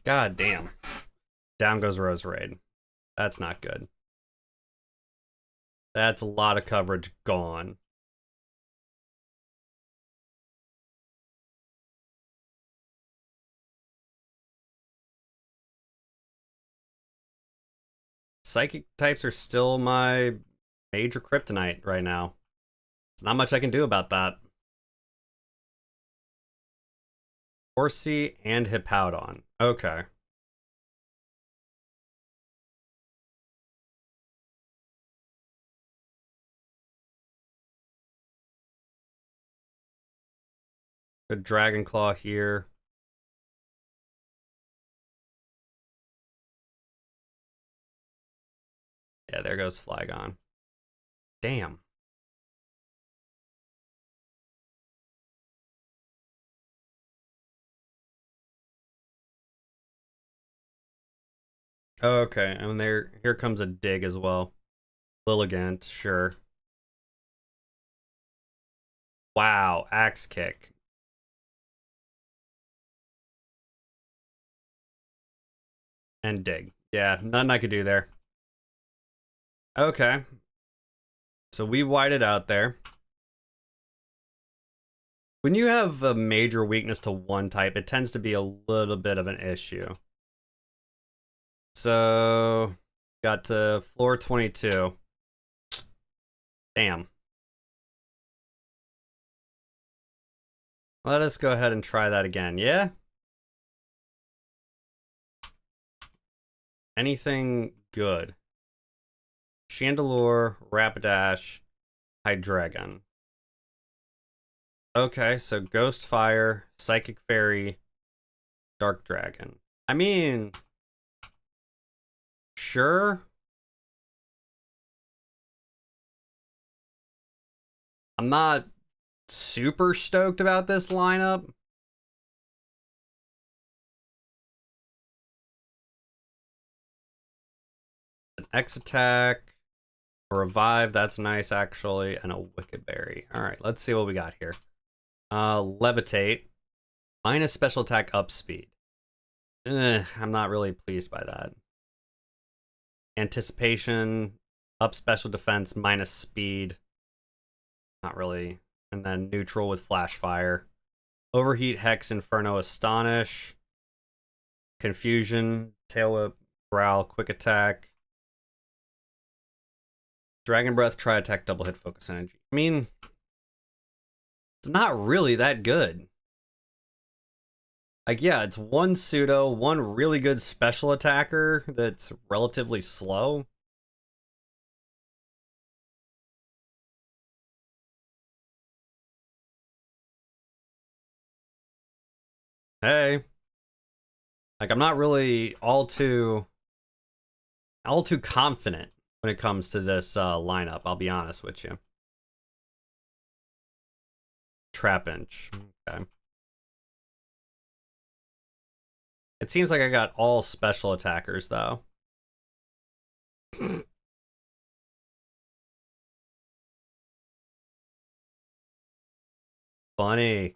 God damn. Down goes Roserade. That's not good. That's a lot of coverage gone. Psychic types are still my major kryptonite right now. There's not much I can do about that. Horsey and Hippowdon. Okay. Good Dragon Claw here. Yeah, there goes Flygon. Damn. Okay, and here comes a dig as well. Lilligant, sure. Wow, Axe Kick. And dig. Yeah, nothing I could do there. Okay. So we white it out there. When you have a major weakness to one type, it tends to be a little bit of an issue. So, got to floor 22. Damn. Let us go ahead and try that again, yeah? Anything good? Chandelure, Rapidash, Hydreigon. Okay, so Ghost Fire, Psychic Fairy, Dark Dragon. I mean, sure. I'm not super stoked about this lineup. An X attack, a revive, that's nice actually, and a Wicked Berry. All right, let's see what we got here. Levitate, minus special attack up speed. I'm not really pleased by that. Anticipation, up special defense, minus speed. Not really. And then neutral with flash fire. Overheat, Hex, Inferno, Astonish. Confusion, Tail Whip, Growl, Quick Attack. Dragon Breath, Tri Attack, Double Hit, Focus Energy. I mean, it's not really that good. Like, yeah, it's one pseudo, one really good special attacker that's relatively slow. Hey. Like, I'm not really all too confident when it comes to this lineup, I'll be honest with you. Trapinch. Okay. It seems like I got all special attackers, though. Funny.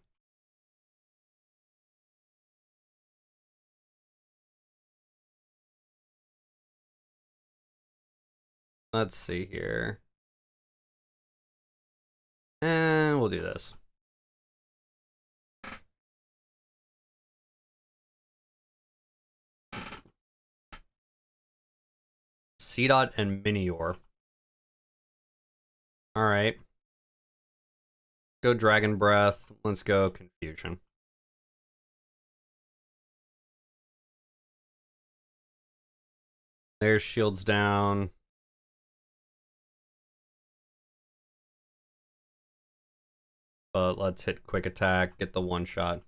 Let's see here. And we'll do this. Seedot and Minior. Alright. Go Dragon Breath. Let's go Confusion. There's shields down. But let's hit Quick Attack, get the one shot.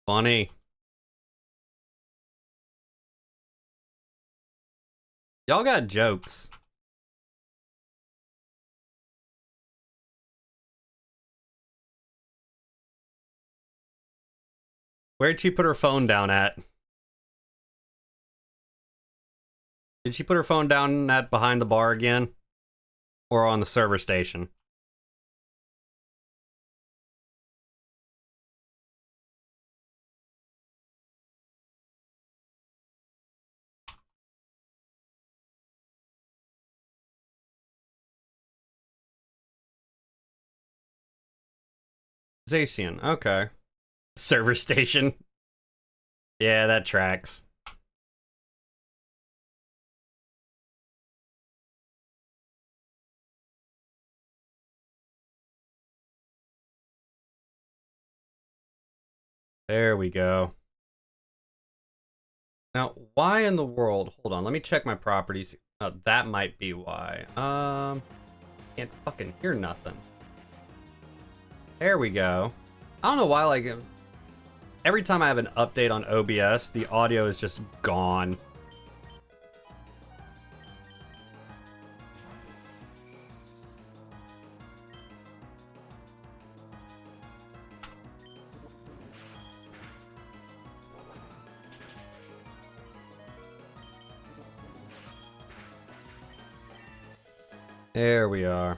Funny. Y'all got jokes. Where'd she put her phone down at? Did she put her phone down at behind the bar again? Or on the server station? Zacian, okay. Server station. Yeah, that tracks. There we go. Now, why in the world? Hold on, let me check my properties. That might be why. Can't fucking hear nothing. There we go. I don't know why, like, every time I have an update on OBS, the audio is just gone. There we are.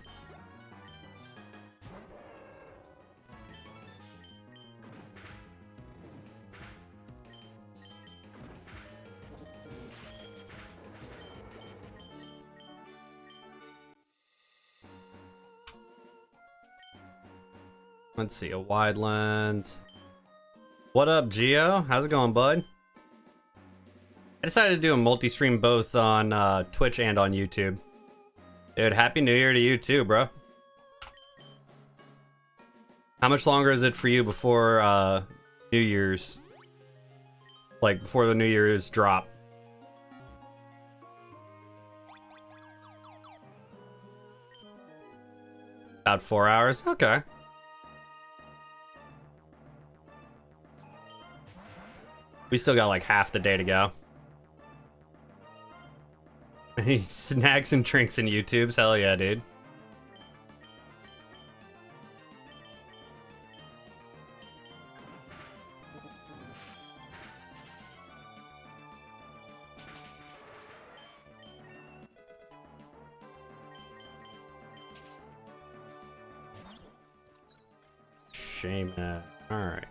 Let's see, a wide lens. What up, Geo? How's it going, bud? I decided to do a multi-stream both on Twitch and on YouTube. Dude, Happy New Year to you too, bro. How much longer is it for you before New Year's? Like, before the New Year's drop? About 4 hours? Okay. We still got like half the day to go. Snacks and drinks and YouTubes? Hell yeah, dude. Shame it. Alright.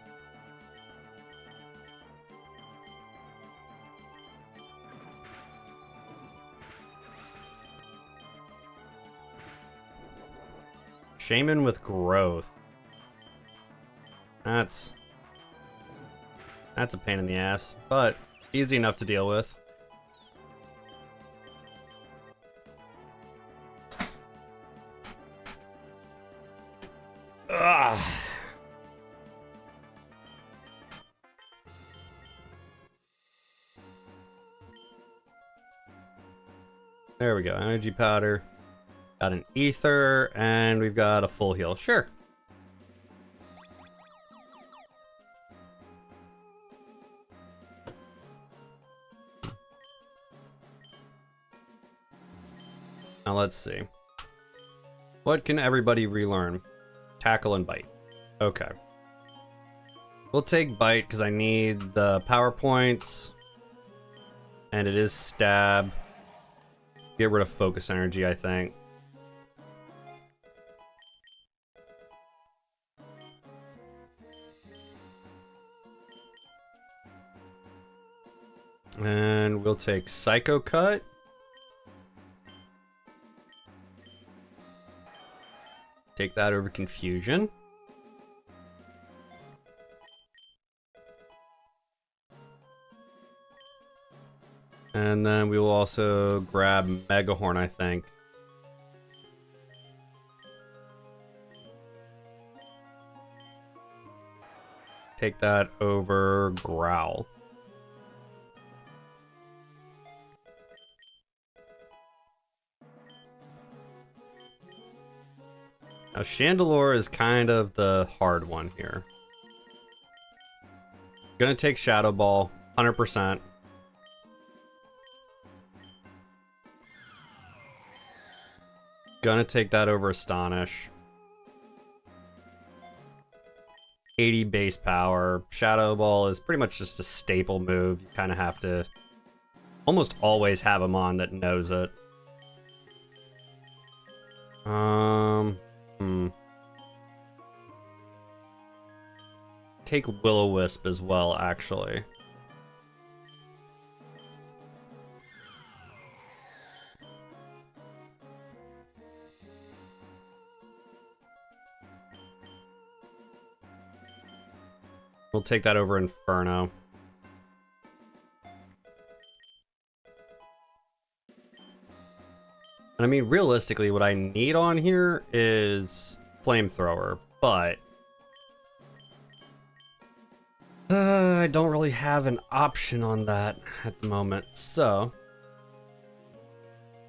Shaman with growth. That's a pain in the ass, but easy enough to deal with. Ugh. There we go. Energy powder. Got an ether, and we've got a full heal. Sure. Now let's see. What can everybody relearn? Tackle and bite. Okay. We'll take bite because I need the power points. And it is stab. Get rid of focus energy, I think. And we'll take Psycho Cut. Take that over Confusion. And then we will also grab Megahorn, I think. Take that over Growl. Now, Chandelure is kind of the hard one here. Gonna take Shadow Ball, 100%. Gonna take that over Astonish. 80 base power. Shadow Ball is pretty much just a staple move. You kind of have to almost always have him on that knows it. Take Will-O-Wisp as well, actually. We'll take that over Inferno. And I mean, realistically, what I need on here is Flamethrower, but I don't really have an option on that at the moment, so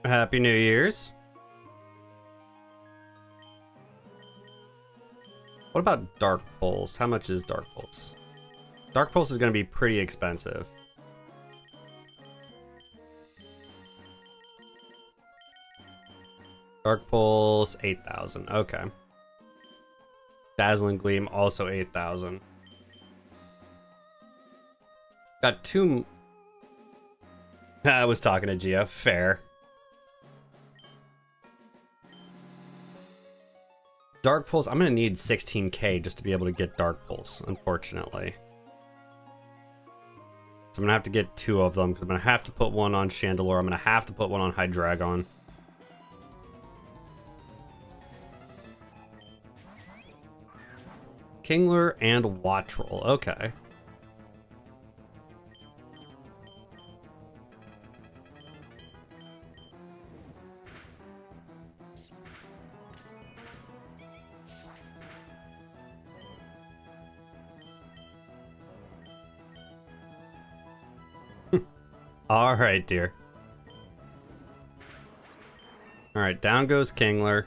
Happy New Year's. What about Dark Pulse? How much is Dark Pulse? Dark Pulse is going to be pretty expensive. Dark Pulse, 8,000. Okay. Dazzling Gleam, also 8,000. Got two... I was talking to Gia. Fair. Dark Pulse, I'm going to need 16k just to be able to get Dark Pulse, unfortunately. So I'm going to have to get two of them, because I'm going to have to put one on Chandelure. I'm going to have to put one on Hydreigon. Kingler and Wattrel. Okay. All right, dear. All right, down goes Kingler.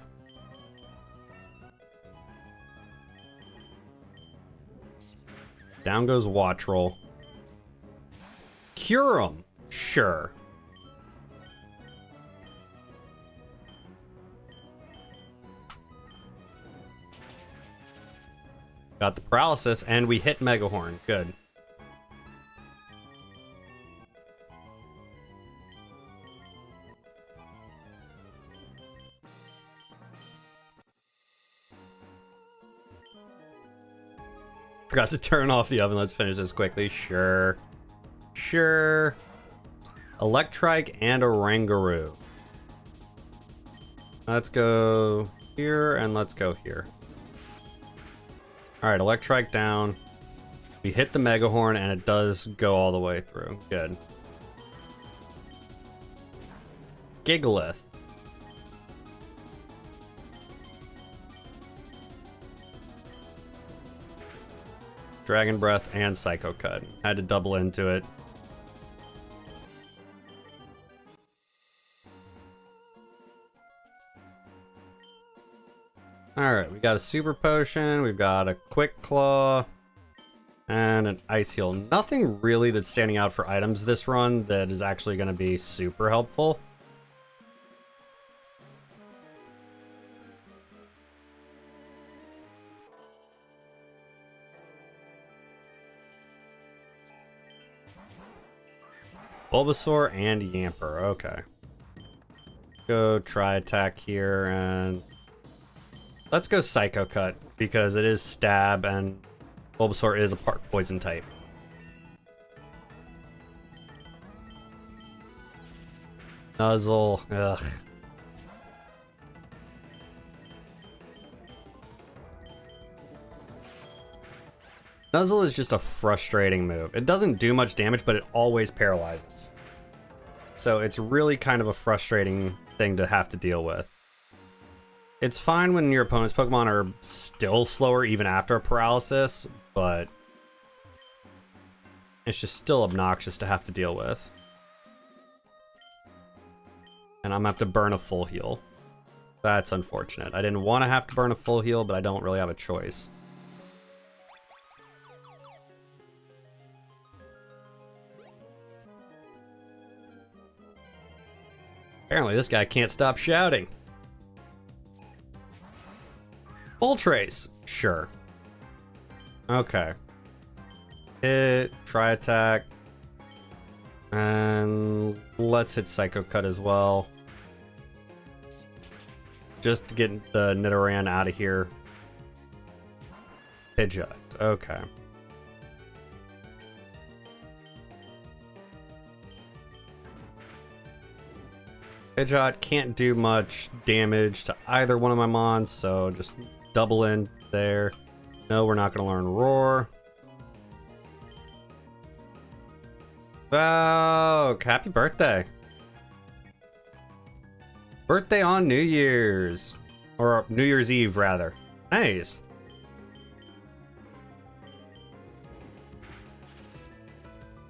Down goes Wattrel. Cure him. Sure. Got the paralysis, and we hit Megahorn. Good. Forgot to turn off the oven. Let's finish this quickly. Sure. Sure. Electrike and a Rangaroo. Let's go here and let's go here. Alright, Electrike down. We hit the Megahorn and it does go all the way through. Good. Gigalith. Dragon Breath and Psycho Cut. Had to double into it. Alright, we got a Super Potion, we've got a Quick Claw, and an Ice Heal. Nothing really that's standing out for items this run that is actually going to be super helpful. Bulbasaur and Yamper, okay. Go try attack here, and let's go Psycho Cut, because it is stab, and Bulbasaur is a part poison type. Nuzzle, ugh. Nuzzle is just a frustrating move. It doesn't do much damage, but it always paralyzes. So it's really kind of a frustrating thing to have to deal with. It's fine when your opponent's Pokemon are still slower even after a paralysis, but it's just still obnoxious to have to deal with. And I'm gonna have to burn a full heal. That's unfortunate. I didn't want to have to burn a full heal, but I don't really have a choice. Apparently this guy can't stop shouting. Moltres, sure. Okay. Hit, try attack. And let's hit Psycho Cut as well. Just to get the Nidoran out of here. Pidgeot, okay. Pidgeot can't do much damage to either one of my mons, so just double in there. No, we're not going to learn Roar. Oh, happy birthday. Birthday on New Year's. Or New Year's Eve, rather. Nice.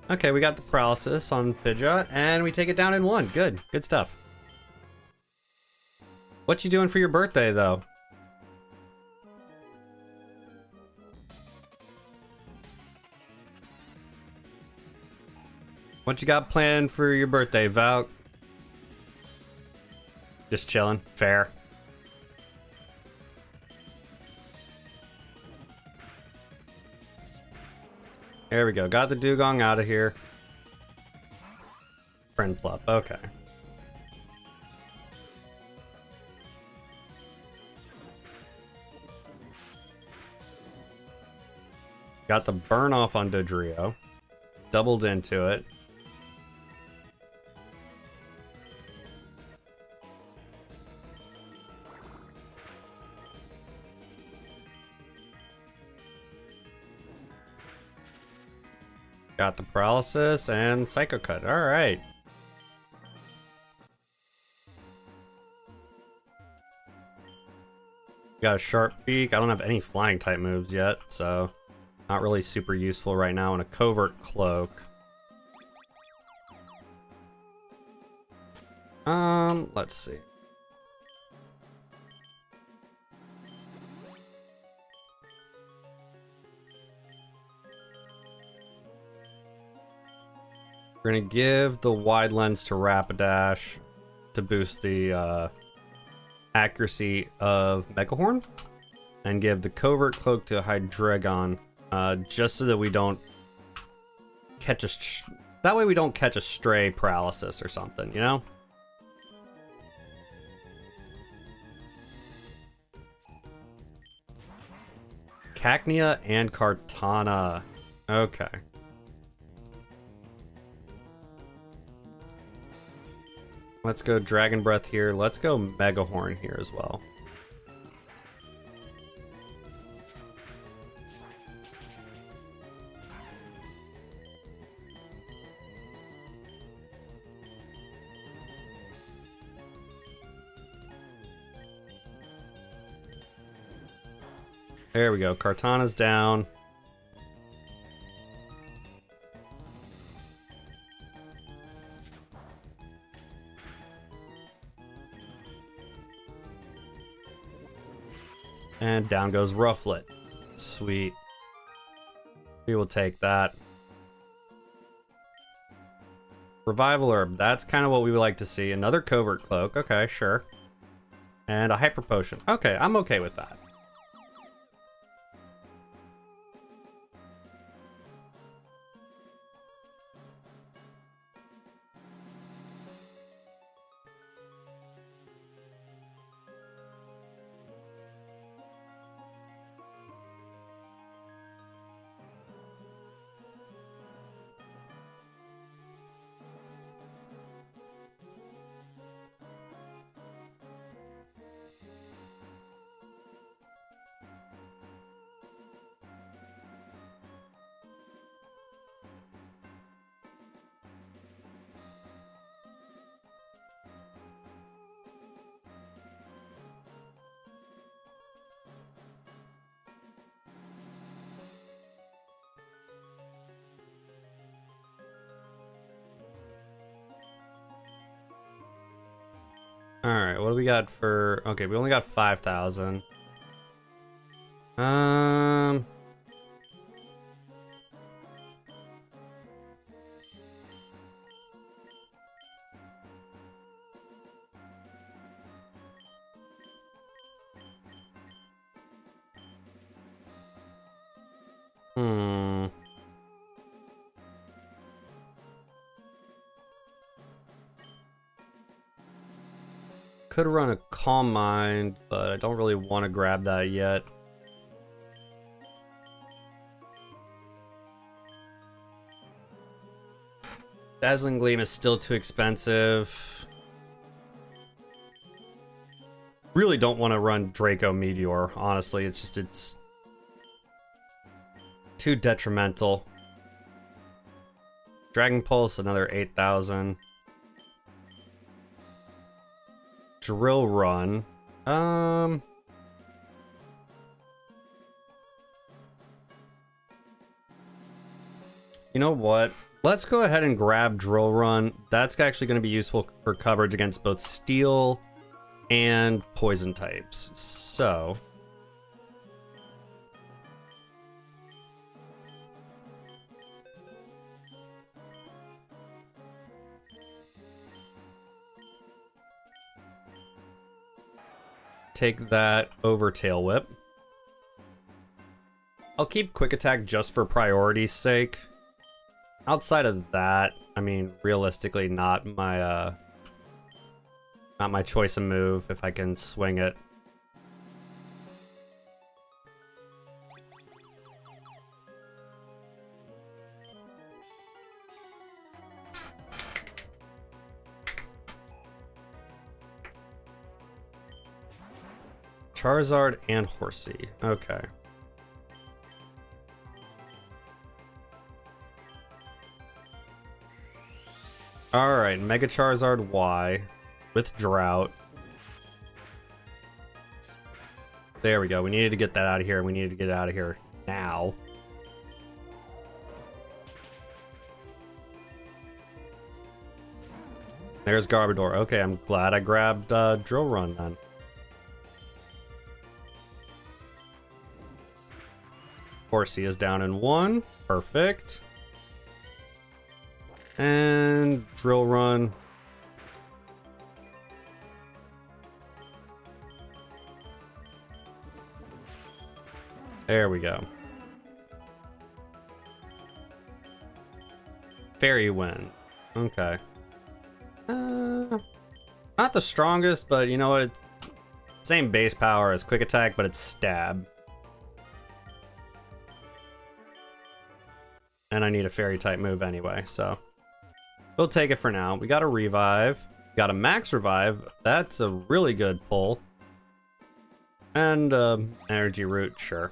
Okay, we got the paralysis on Pidgeot, and we take it down in one. Good. Good stuff. What you doing for your birthday, though? What you got planned for your birthday, Val? Just chilling. Fair. There we go. Got the Dugong out of here. Friendplup. Okay. Got the burn off on Dodrio. Doubled into it. Got the paralysis and Psycho Cut. All right. Got a sharp beak. I don't have any flying type moves yet, so not really super useful right now. And a covert cloak. Let's see. We're gonna give the wide lens to Rapidash to boost the accuracy of Megahorn, and give the covert cloak to Hydreigon, just so that we don't catch that way we don't catch a stray paralysis or something, you know? Cacnea and Kartana. Okay. Let's go Dragon Breath here. Let's go Megahorn here as well. There we go. Kartana's down. And down goes Rufflet. Sweet. We will take that. Revival Herb. That's kind of what we would like to see. Another Covert Cloak. Okay, sure. And a Hyper Potion. Okay, I'm okay with that. Alright, what do we got for... Okay, we only got 5,000. Could run a Calm Mind, but I don't really want to grab that yet. Dazzling Gleam is still too expensive. Really don't want to run Draco Meteor, honestly. It's too detrimental. Dragon Pulse, another 8,000. Drill Run. You know what? Let's go ahead and grab Drill Run. That's actually going to be useful for coverage against both Steel and Poison types. So... take that over Tail Whip. I'll keep Quick Attack just for priority's sake. Outside of that, I mean, realistically, not my choice of move if I can swing it. Charizard and Horsey. Okay. Alright, Mega Charizard Y with Drought. There we go. We needed to get that out of here. We needed to get it out of here now. There's Garbodor. Okay, I'm glad I grabbed Drill Run then. Horsey is down in 1. Perfect. And Drill Run. There we go. Fairy Wind. Okay. Not the strongest, but you know what? It's same base power as Quick Attack, but it's Stab. And I need a Fairy type move anyway, so we'll take it for now. We got a Revive. Got a Max Revive. That's a really good pull. And Energy Root, sure.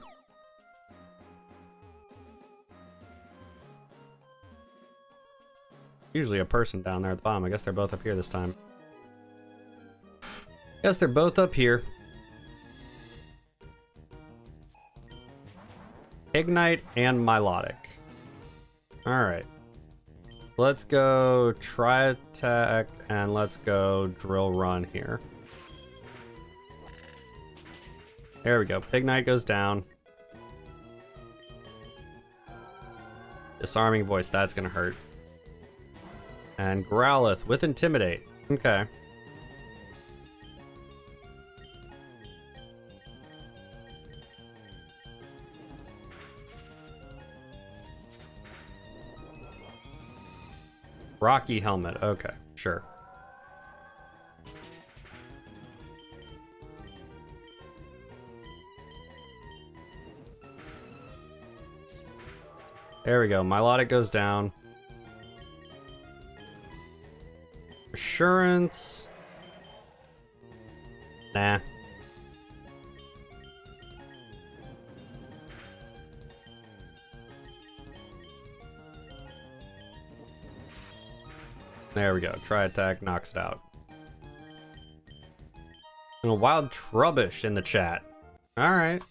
Usually a person down there at the bottom. I guess they're both up here this time. Guess they're both up here. Ignite and Milotic. Alright. Let's go Tri-Attack and let's go Drill Run here. There we go. Ignite goes down. Disarming Voice, that's gonna hurt. And Growlithe with Intimidate. Okay. Rocky Helmet. Okay, sure. There we go. Milotic goes down. Assurance. Nah. There we go. Tri-Attack knocks it out. And a Wild Trubbish in the chat. Alright.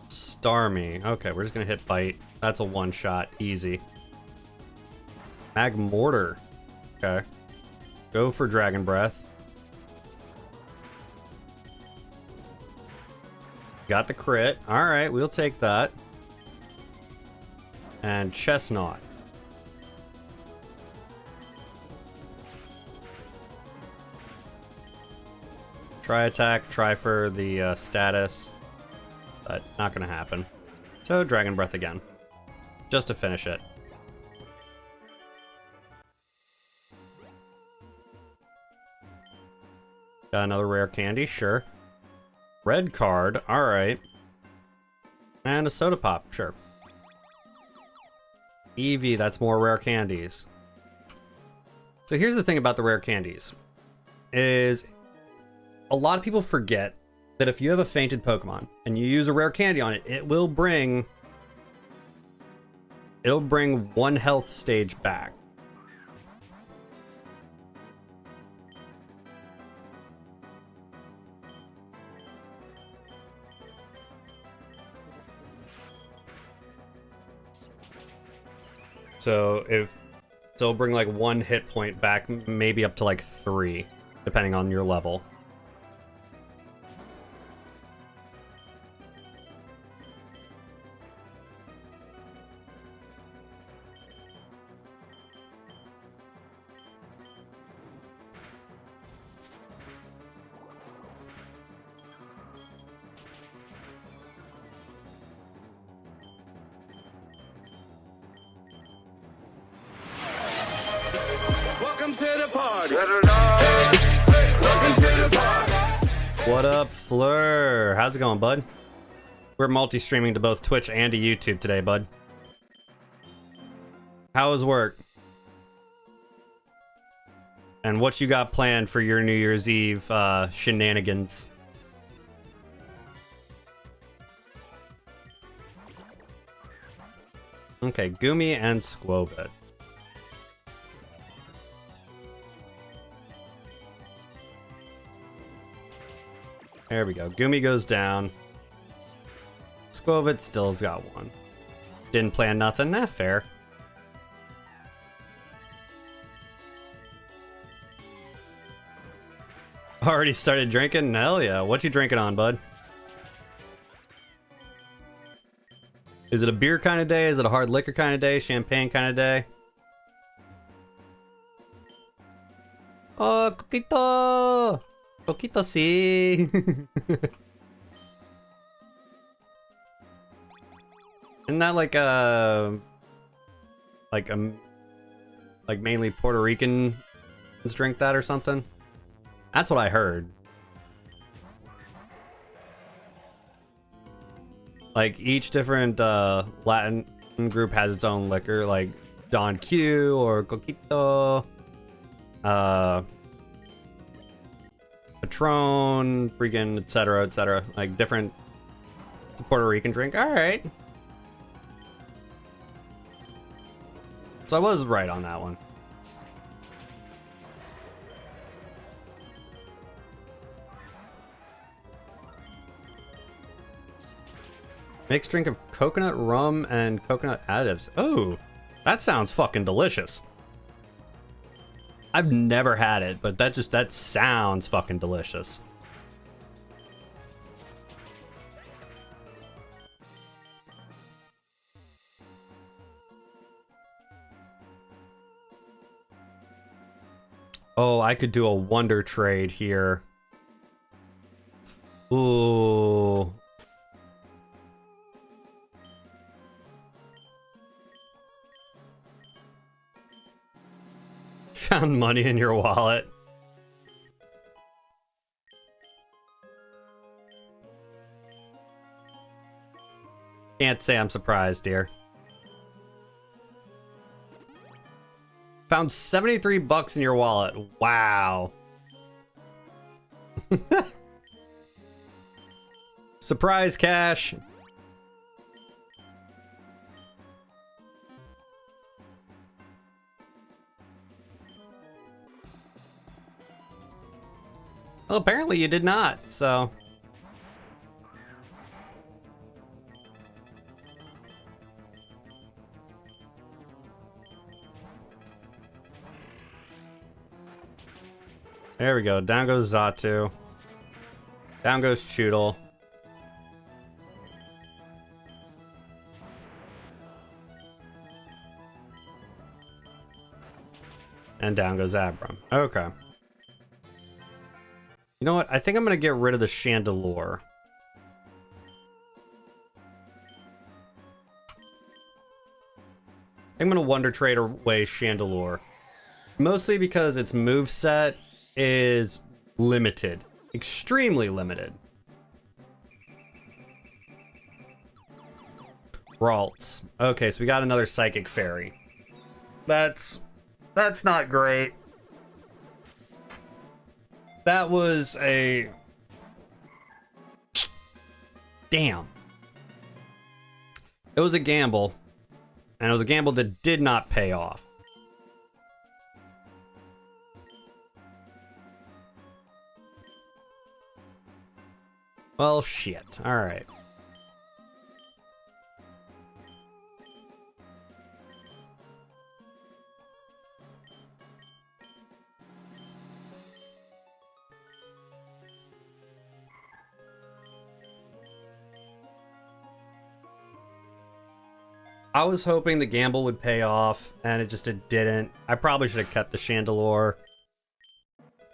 Starmie. Okay, we're just gonna hit Bite. That's a one-shot. Easy. Magmortar. Okay. Go for Dragon Breath. Got the crit. Alright, we'll take that. And Chestnut. Tri-Attack, try for the status. But not gonna happen. So Dragon Breath again. Just to finish it. Got another rare candy, sure. Red card, alright. And a soda pop, sure. Eevee, that's more rare candies. So here's the thing about the rare candies. Is a lot of people forget that if you have a fainted Pokemon and you use a rare candy on it, it'll bring 1 health stage back. So it'll bring like 1 hit point back, maybe up to like 3, depending on your level. What up, Fleur? How's it going, bud? We're multi-streaming to both Twitch and to YouTube today, bud. How was work? And what you got planned for your New Year's Eve shenanigans? Okay, Gumi and Squovid. There we go. Gumi goes down. Squovid still's got one. Didn't plan nothing. Nah, fair. Already started drinking? Hell yeah. What you drinking on, bud? Is it a beer kind of day? Is it a hard liquor kind of day? Champagne kind of day? Oh, Coquito! Coquito, sí. Isn't that like like mainly Puerto Ricans drink that or something? That's what I heard. Like each different Latin group has its own liquor, like Don Q or Coquito, Patron, freaking etc. etc. Like different. It's a Puerto Rican drink. All right. So I was right on that one. Mixed drink of coconut rum and coconut additives. Oh, that sounds fucking delicious. I've never had it, but that sounds fucking delicious. Oh, I could do a wonder trade here. Ooh. Found money in your wallet. Can't say I'm surprised, dear. Found 73 bucks in your wallet. Wow. Surprise cash. Well, apparently you did not, so. There we go. Down goes Zatu. Down goes Choodle. And down goes Abram. Okay. You know what? I think I'm going to get rid of the Chandelure. I'm going to Wonder Trade away Chandelure. Mostly because its moveset is limited. Extremely limited. Ralts. Okay, so we got another Psychic Fairy. That's not great. That was a... Damn. It was a gamble. And it was a gamble that did not pay off. Well, shit. Alright. I was hoping the gamble would pay off, and it didn't. I probably should have kept the Chandelure.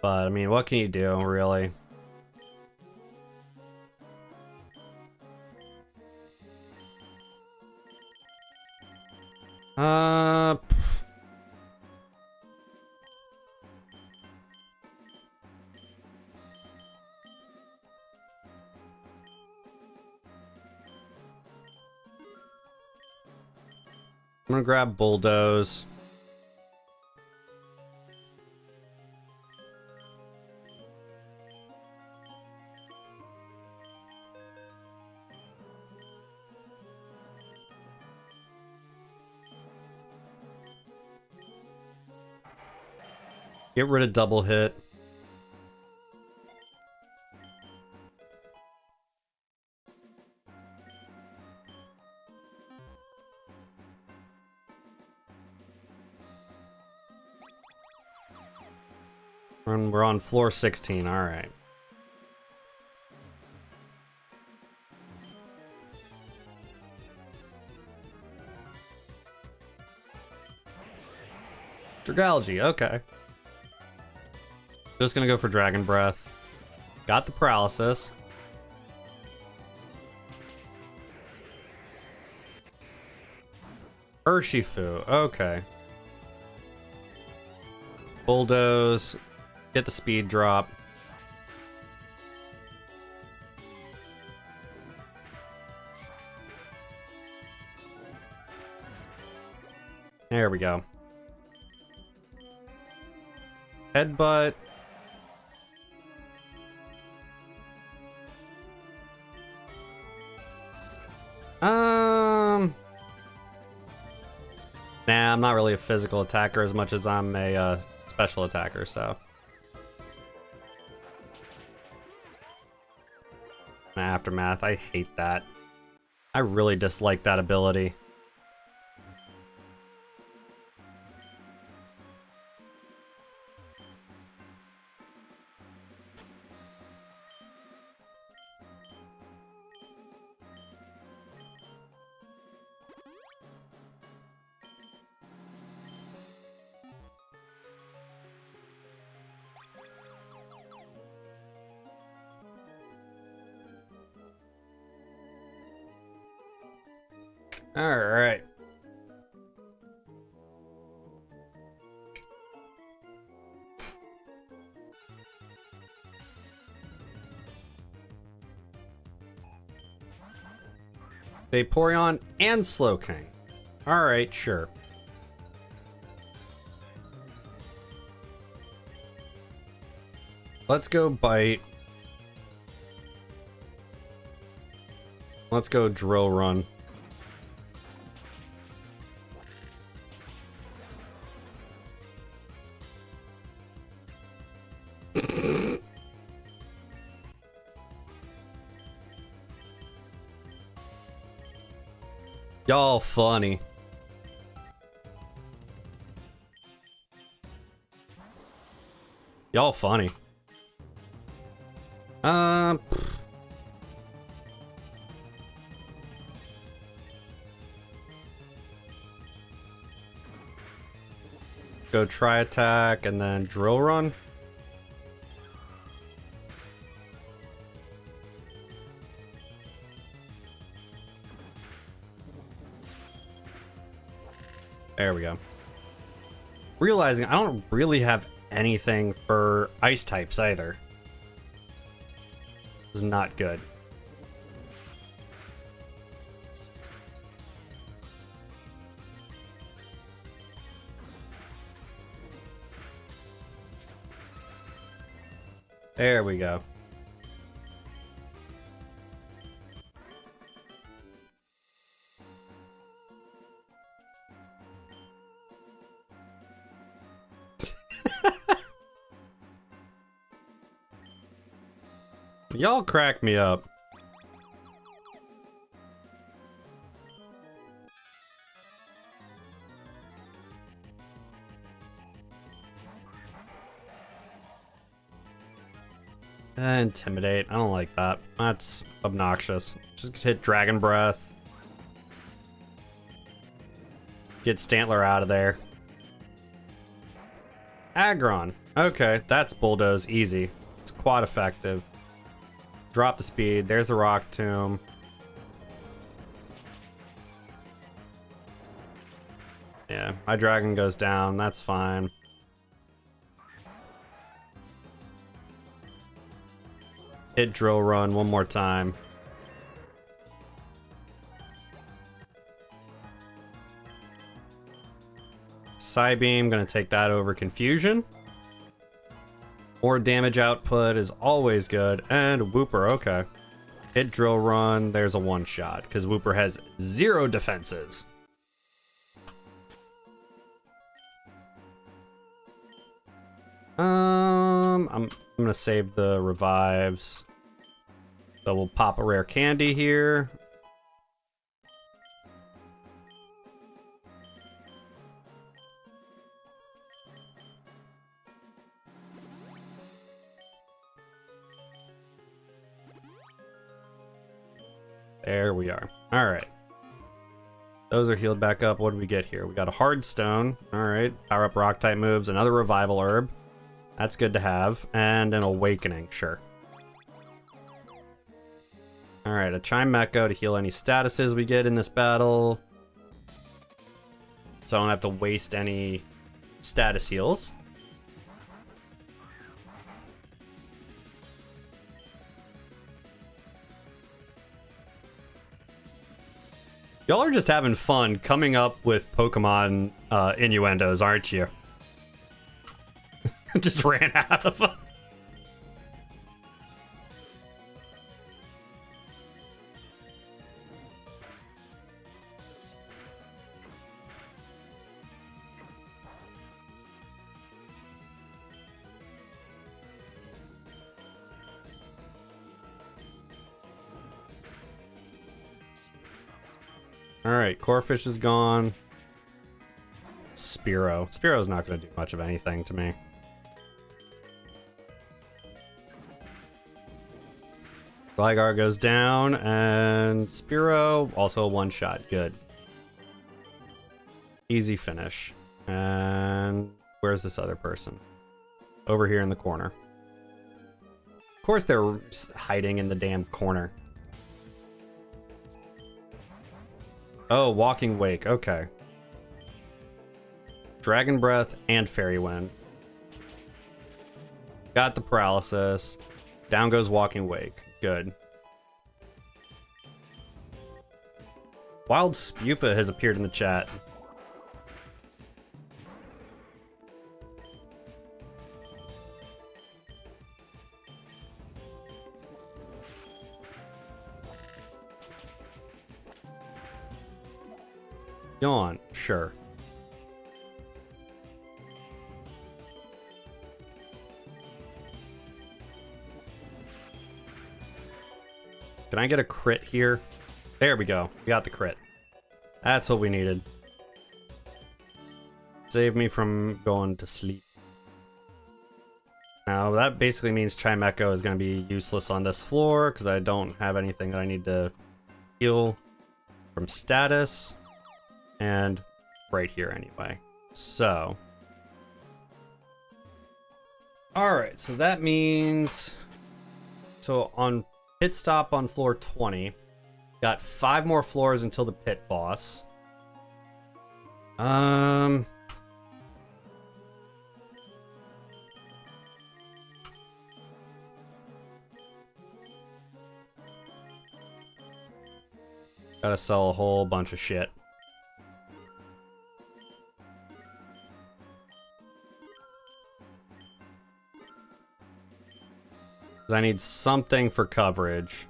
But, I mean, what can you do, really? I'm gonna grab Bulldoze. Get rid of double hit. We're on floor 16, alright. Dragalge, okay. Just gonna go for Dragon Breath. Got the paralysis. Urshifu, okay. Bulldoze. Get the speed drop. There we go. Headbutt. Nah, I'm not really a physical attacker as much as I'm a special attacker, so. Aftermath, I hate that. I really dislike that ability. All right. Vaporeon and Slowking. All right, sure. Let's go Bite. Let's go Drill Run. Y'all funny. Y'all funny. Go try attack and then drill run. There we go. Realizing I don't really have anything for ice types either. This is not good. There we go. Y'all crack me up. Intimidate. I don't like that. That's obnoxious. Just hit Dragon Breath. Get Stantler out of there. Aggron. Okay, that's Bulldoze. Easy. It's quad effective. Drop the speed. There's the Rock Tomb. Yeah, my dragon goes down. That's fine. Hit Drill Run one more time. Psybeam, gonna take that over Confusion. More damage output is always good. And Wooper, okay. Hit Drill Run, there's a one-shot, because Wooper has 0 defenses. I'm gonna save the revives. So we'll pop a rare candy here. There we are. All right. Those are healed back up. What do we get here? We got a hard stone. All right. Power up rock type moves. Another revival herb. That's good to have. And an awakening. Sure. All right. A chime mecho to heal any statuses we get in this battle. So I don't have to waste any status heals. Y'all are just having fun coming up with Pokemon innuendos, aren't you? Just ran out of them. Alright, Corphish is gone. Spearow. Spearow's not going to do much of anything to me. Gligar goes down, and Spearow, also a one-shot. Good. Easy finish. And where's this other person? Over here in the corner. Of course they're hiding in the damn corner. Oh, Walking Wake. Okay. Dragon Breath and Fairy Wind. Got the paralysis. Down goes Walking Wake. Good. Wild Spupa has appeared in the chat. Yawn, sure. Can I get a crit here? There we go. We got the crit. That's what we needed. Save me from going to sleep. Now, that basically means Chimecho is going to be useless on this floor because I don't have anything that I need to heal from status. And right here anyway. So. Alright, so that means... So on pit stop on floor 20, got 5 more floors until the pit boss. Gotta sell a whole bunch of shit. I need something for coverage.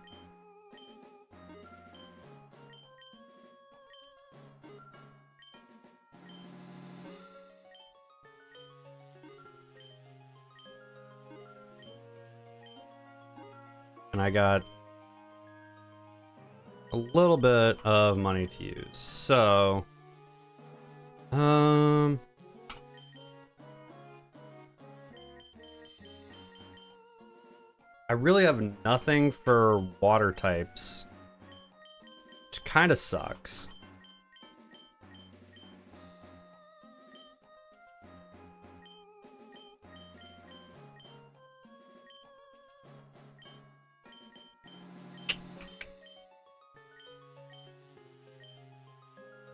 And I got a little bit of money to use. So, I really have nothing for water types, which kind of sucks.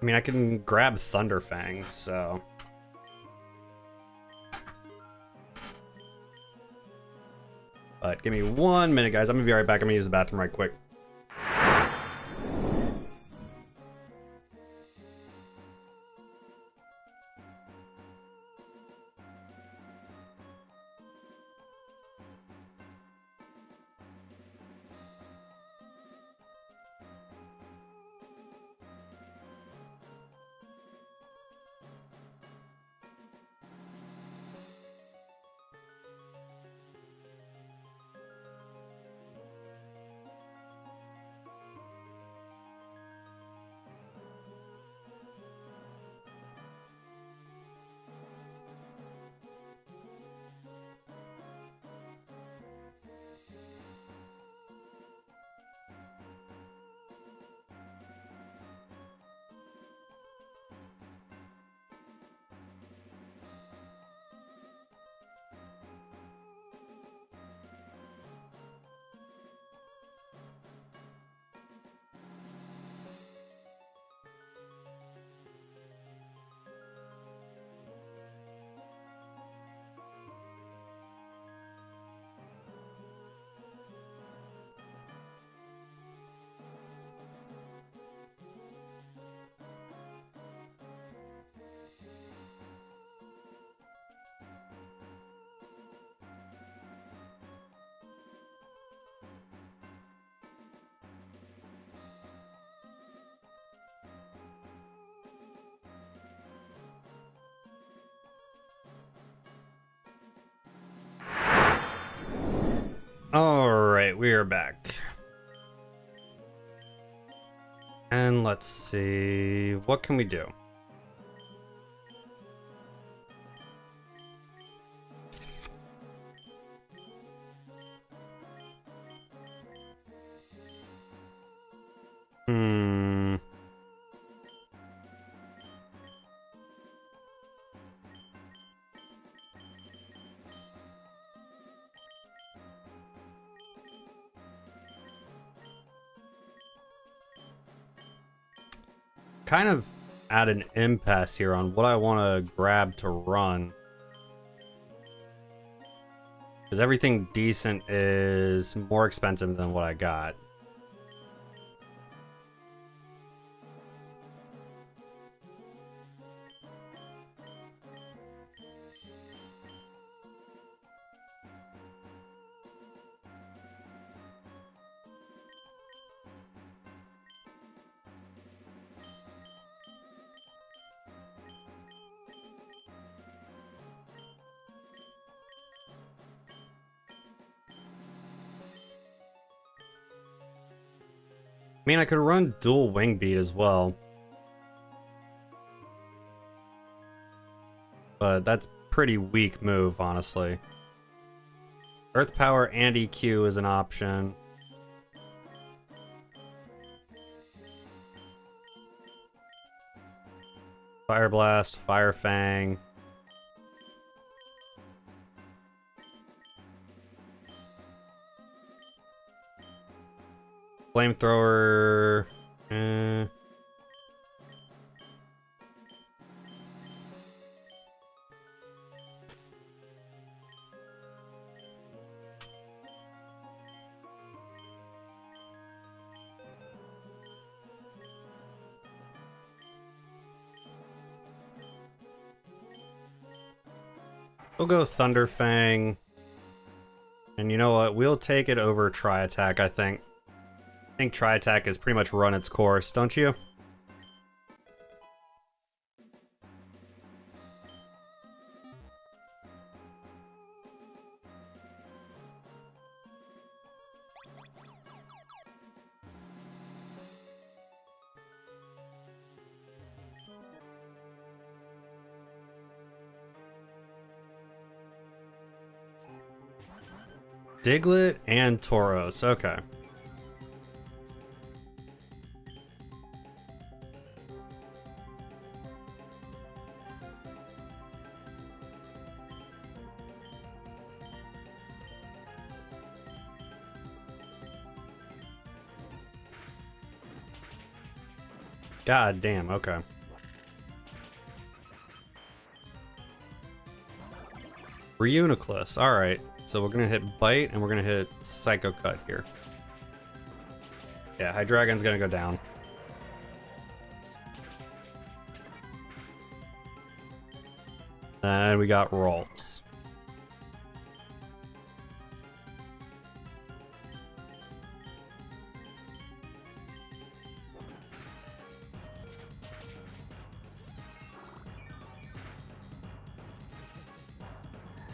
I mean, I can grab Thunderfang, so... But give me 1 minute, guys. I'm gonna be right back. I'm gonna use the bathroom right quick. Alright, we are back. And let's see, what can we do? Kind of at an impasse here on what I want to grab to run. Because everything decent is more expensive than what I got. I mean, I could run dual wing beat as well. But that's pretty weak move, honestly. Earth power and EQ is an option. Fire blast, fire fang. Flamethrower. We'll go Thunder Fang. And you know what? We'll take it over Tri-Attack, I think. I think Tri-Attack has pretty much run its course, don't you? Diglett and Tauros, okay. God damn, okay. Reuniclus, alright. So we're gonna hit Bite and we're gonna hit Psycho Cut here. Yeah, Hydreigon's gonna go down. And we got Ralts.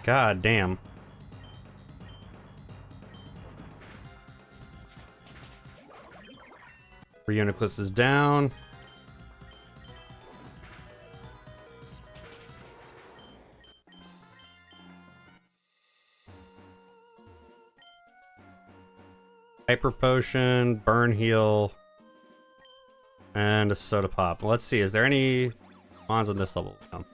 God damn. Reuniclus is down. Hyper Potion, Burn Heal, and a Soda Pop. Let's see, is there any mons on this level? No.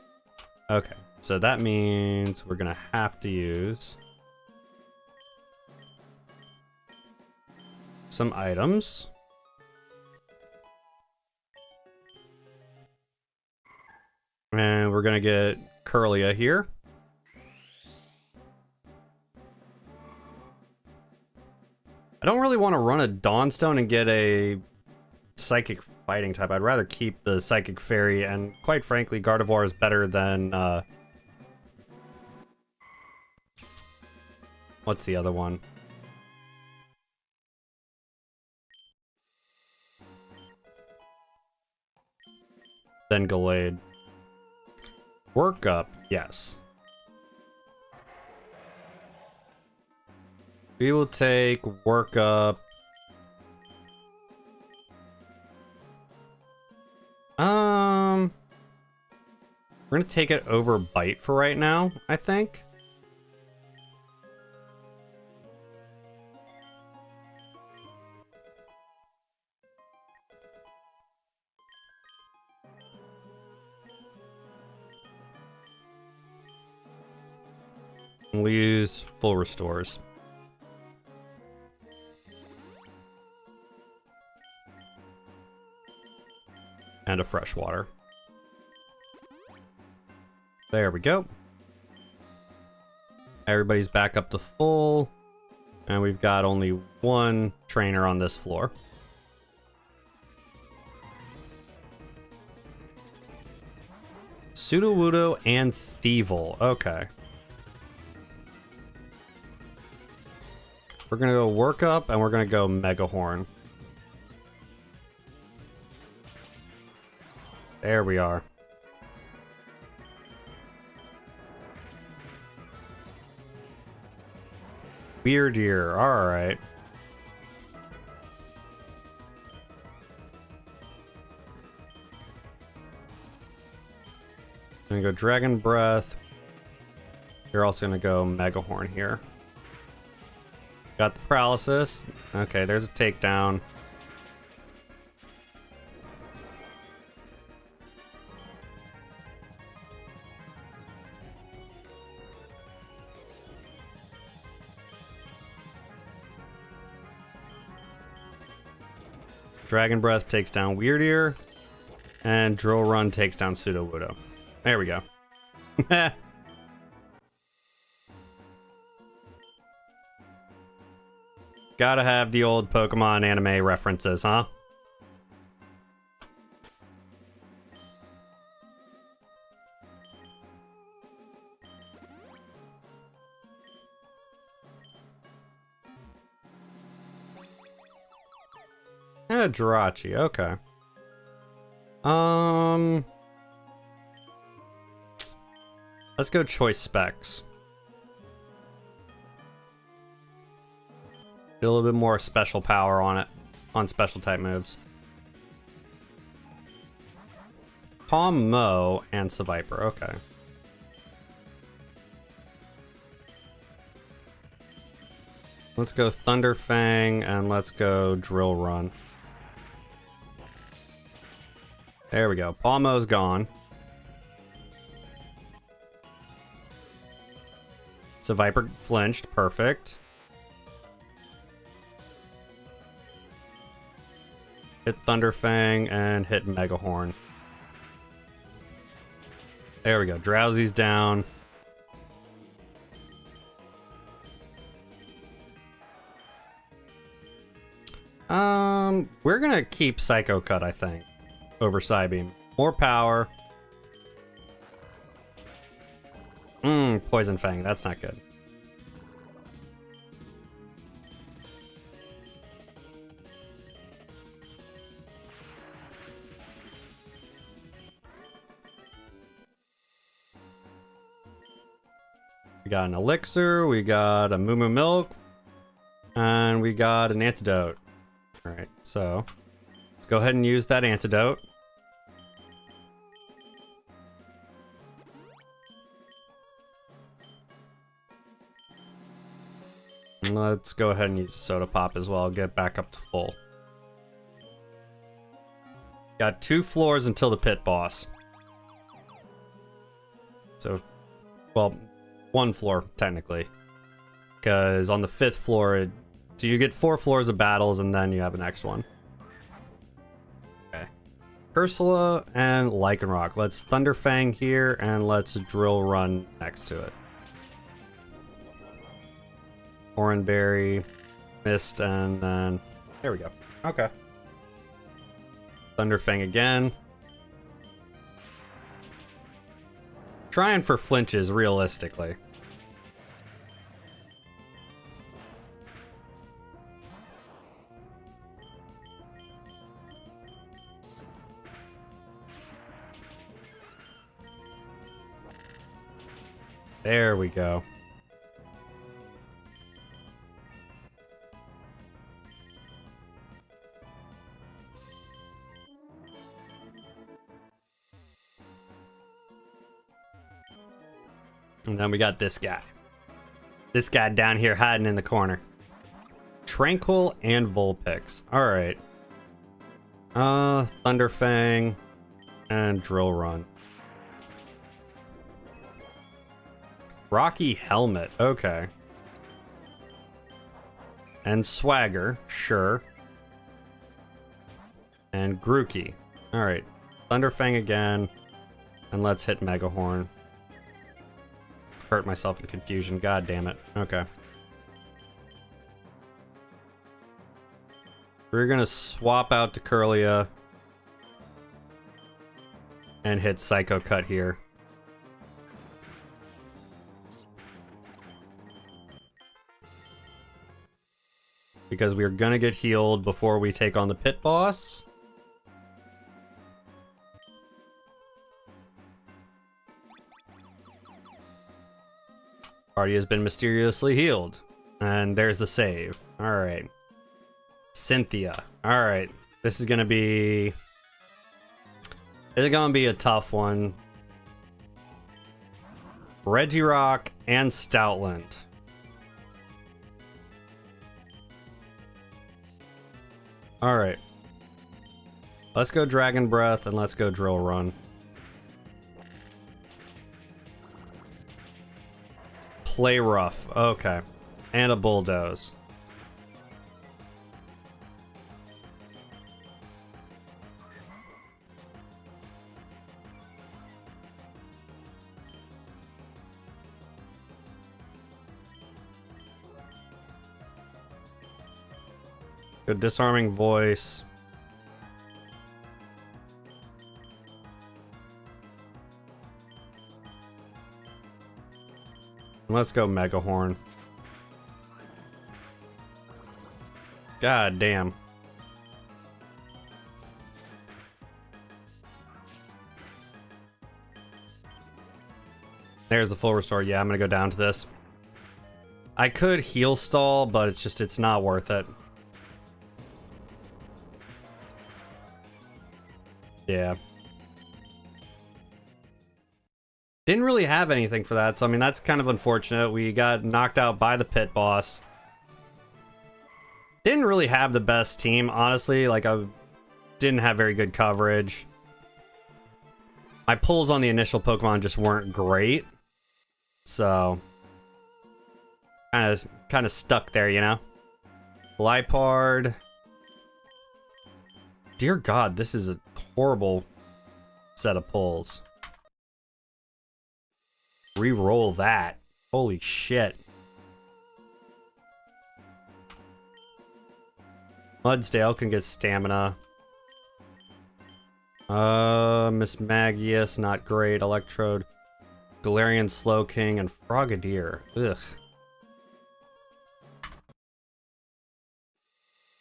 Okay, so that means we're gonna have to use some items. And we're gonna get Curlia here. I don't really want to run a Dawnstone and get a Psychic Fighting type. I'd rather keep the Psychic Fairy, and quite frankly, Gardevoir is better than, what's the other one? Then Gallade. Work up, yes. We will take work up. We're gonna take it over bite for right now, I think. We'll use full restores. And a freshwater. There we go. Everybody's back up to full. And we've got only one trainer on this floor. Sudowoodo and Thievul. Okay. We're gonna go work up and we're gonna go Megahorn. There we are. Weird ear. Alright. Gonna go Dragon Breath. You're also gonna go Megahorn here. Got the paralysis. Okay, there's a takedown. Dragon Breath takes down Weird Ear. And Drill Run takes down Sudowoodo. There we go. Gotta have the old Pokemon anime references, huh? Jirachi, okay. Let's go choice specs. Get a little bit more special power on it, on special type moves. Palm Mow and Seviper, okay. Let's go Thunder Fang and let's go Drill Run. There we go. Palm Mow's gone. Seviper flinched, perfect. Hit Thunder Fang and hit Megahorn. There we go. Drowsy's down. We're gonna keep Psycho Cut, I think, over Psybeam. More power. Poison Fang. That's not good. We got an elixir, we got a Moo Moo Milk, and we got an antidote. Alright, so let's go ahead and use that antidote. And let's go ahead and use a Soda Pop as well, get back up to full. Got 2 floors until the pit boss. So, well, 1 floor, technically. Because on the 5th floor, so you get 4 floors of battles and then you have the next one. Okay. Ursula and Lycanroc. Let's Thunder Fang here and let's Drill Run next to it. Oranberry, Mist, and then... There we go. Okay. Thunder Fang again. Trying for flinches, realistically. There we go. And then we got this guy. This guy down here hiding in the corner. Tranquil and Vulpix. Alright. Thunderfang and Drill Run. Rocky Helmet. Okay. And Swagger. Sure. And Grookey. Alright. Thunderfang again. And let's hit Megahorn. Hurt myself in confusion. God damn it. Okay. We're gonna swap out to Curlia. And hit Psycho Cut here. Because we're gonna get healed before we take on the pit boss. Party has been mysteriously healed. And there's the save. Alright. Cynthia. Alright. This is gonna be... It's gonna be a tough one. Regirock and Stoutland. Alright. Let's go Dragon Breath and let's go Drill Run. Play rough. Okay. And a Bulldoze. Good Disarming Voice. Let's go Megahorn. God damn. There's the full restore. Yeah, I'm gonna go down to this. I could heal stall, but it's not worth it. Yeah. Didn't really have anything for that, so I mean, that's kind of unfortunate. We got knocked out by the pit boss. Didn't really have the best team, honestly. Like, I didn't have very good coverage. My pulls on the initial Pokemon just weren't great. So, kind of stuck there, you know? Lipard. Dear God, this is a horrible set of pulls. Reroll that. Holy shit. Mudsdale can get stamina. Miss Magius, not great. Electrode. Galarian Slowking and Frogadier. Ugh.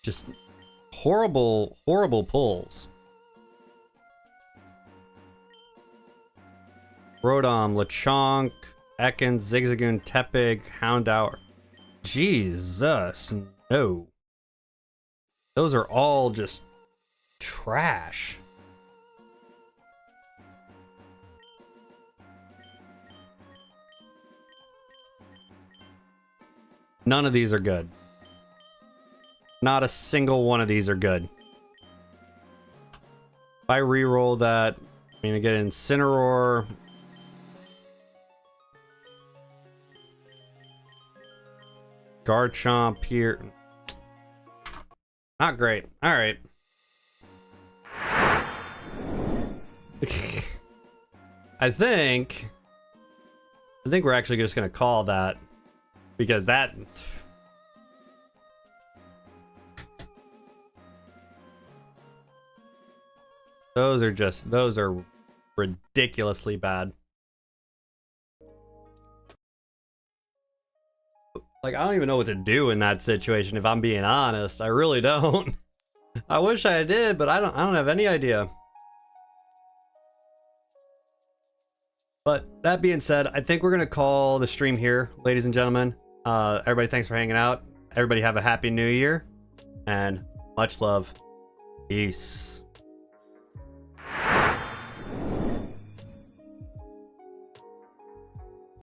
Just horrible, horrible pulls. Rotom, Lechonk, Ekans, Zigzagoon, Tepig, Houndour. Jesus, no. Those are all just trash. None of these are good. Not a single one of these are good. If I reroll that, I'm gonna get Incineroar. Garchomp here. Not great. Alright. I think we're actually just gonna call that, because that those are ridiculously bad. Like, I don't even know what to do in that situation, if I'm being honest. I really don't. I wish I did, but I don't have any idea. But that being said, I think we're gonna call the stream here, ladies and gentlemen. Everybody, thanks for hanging out. Everybody have a happy new year, and much love. Peace.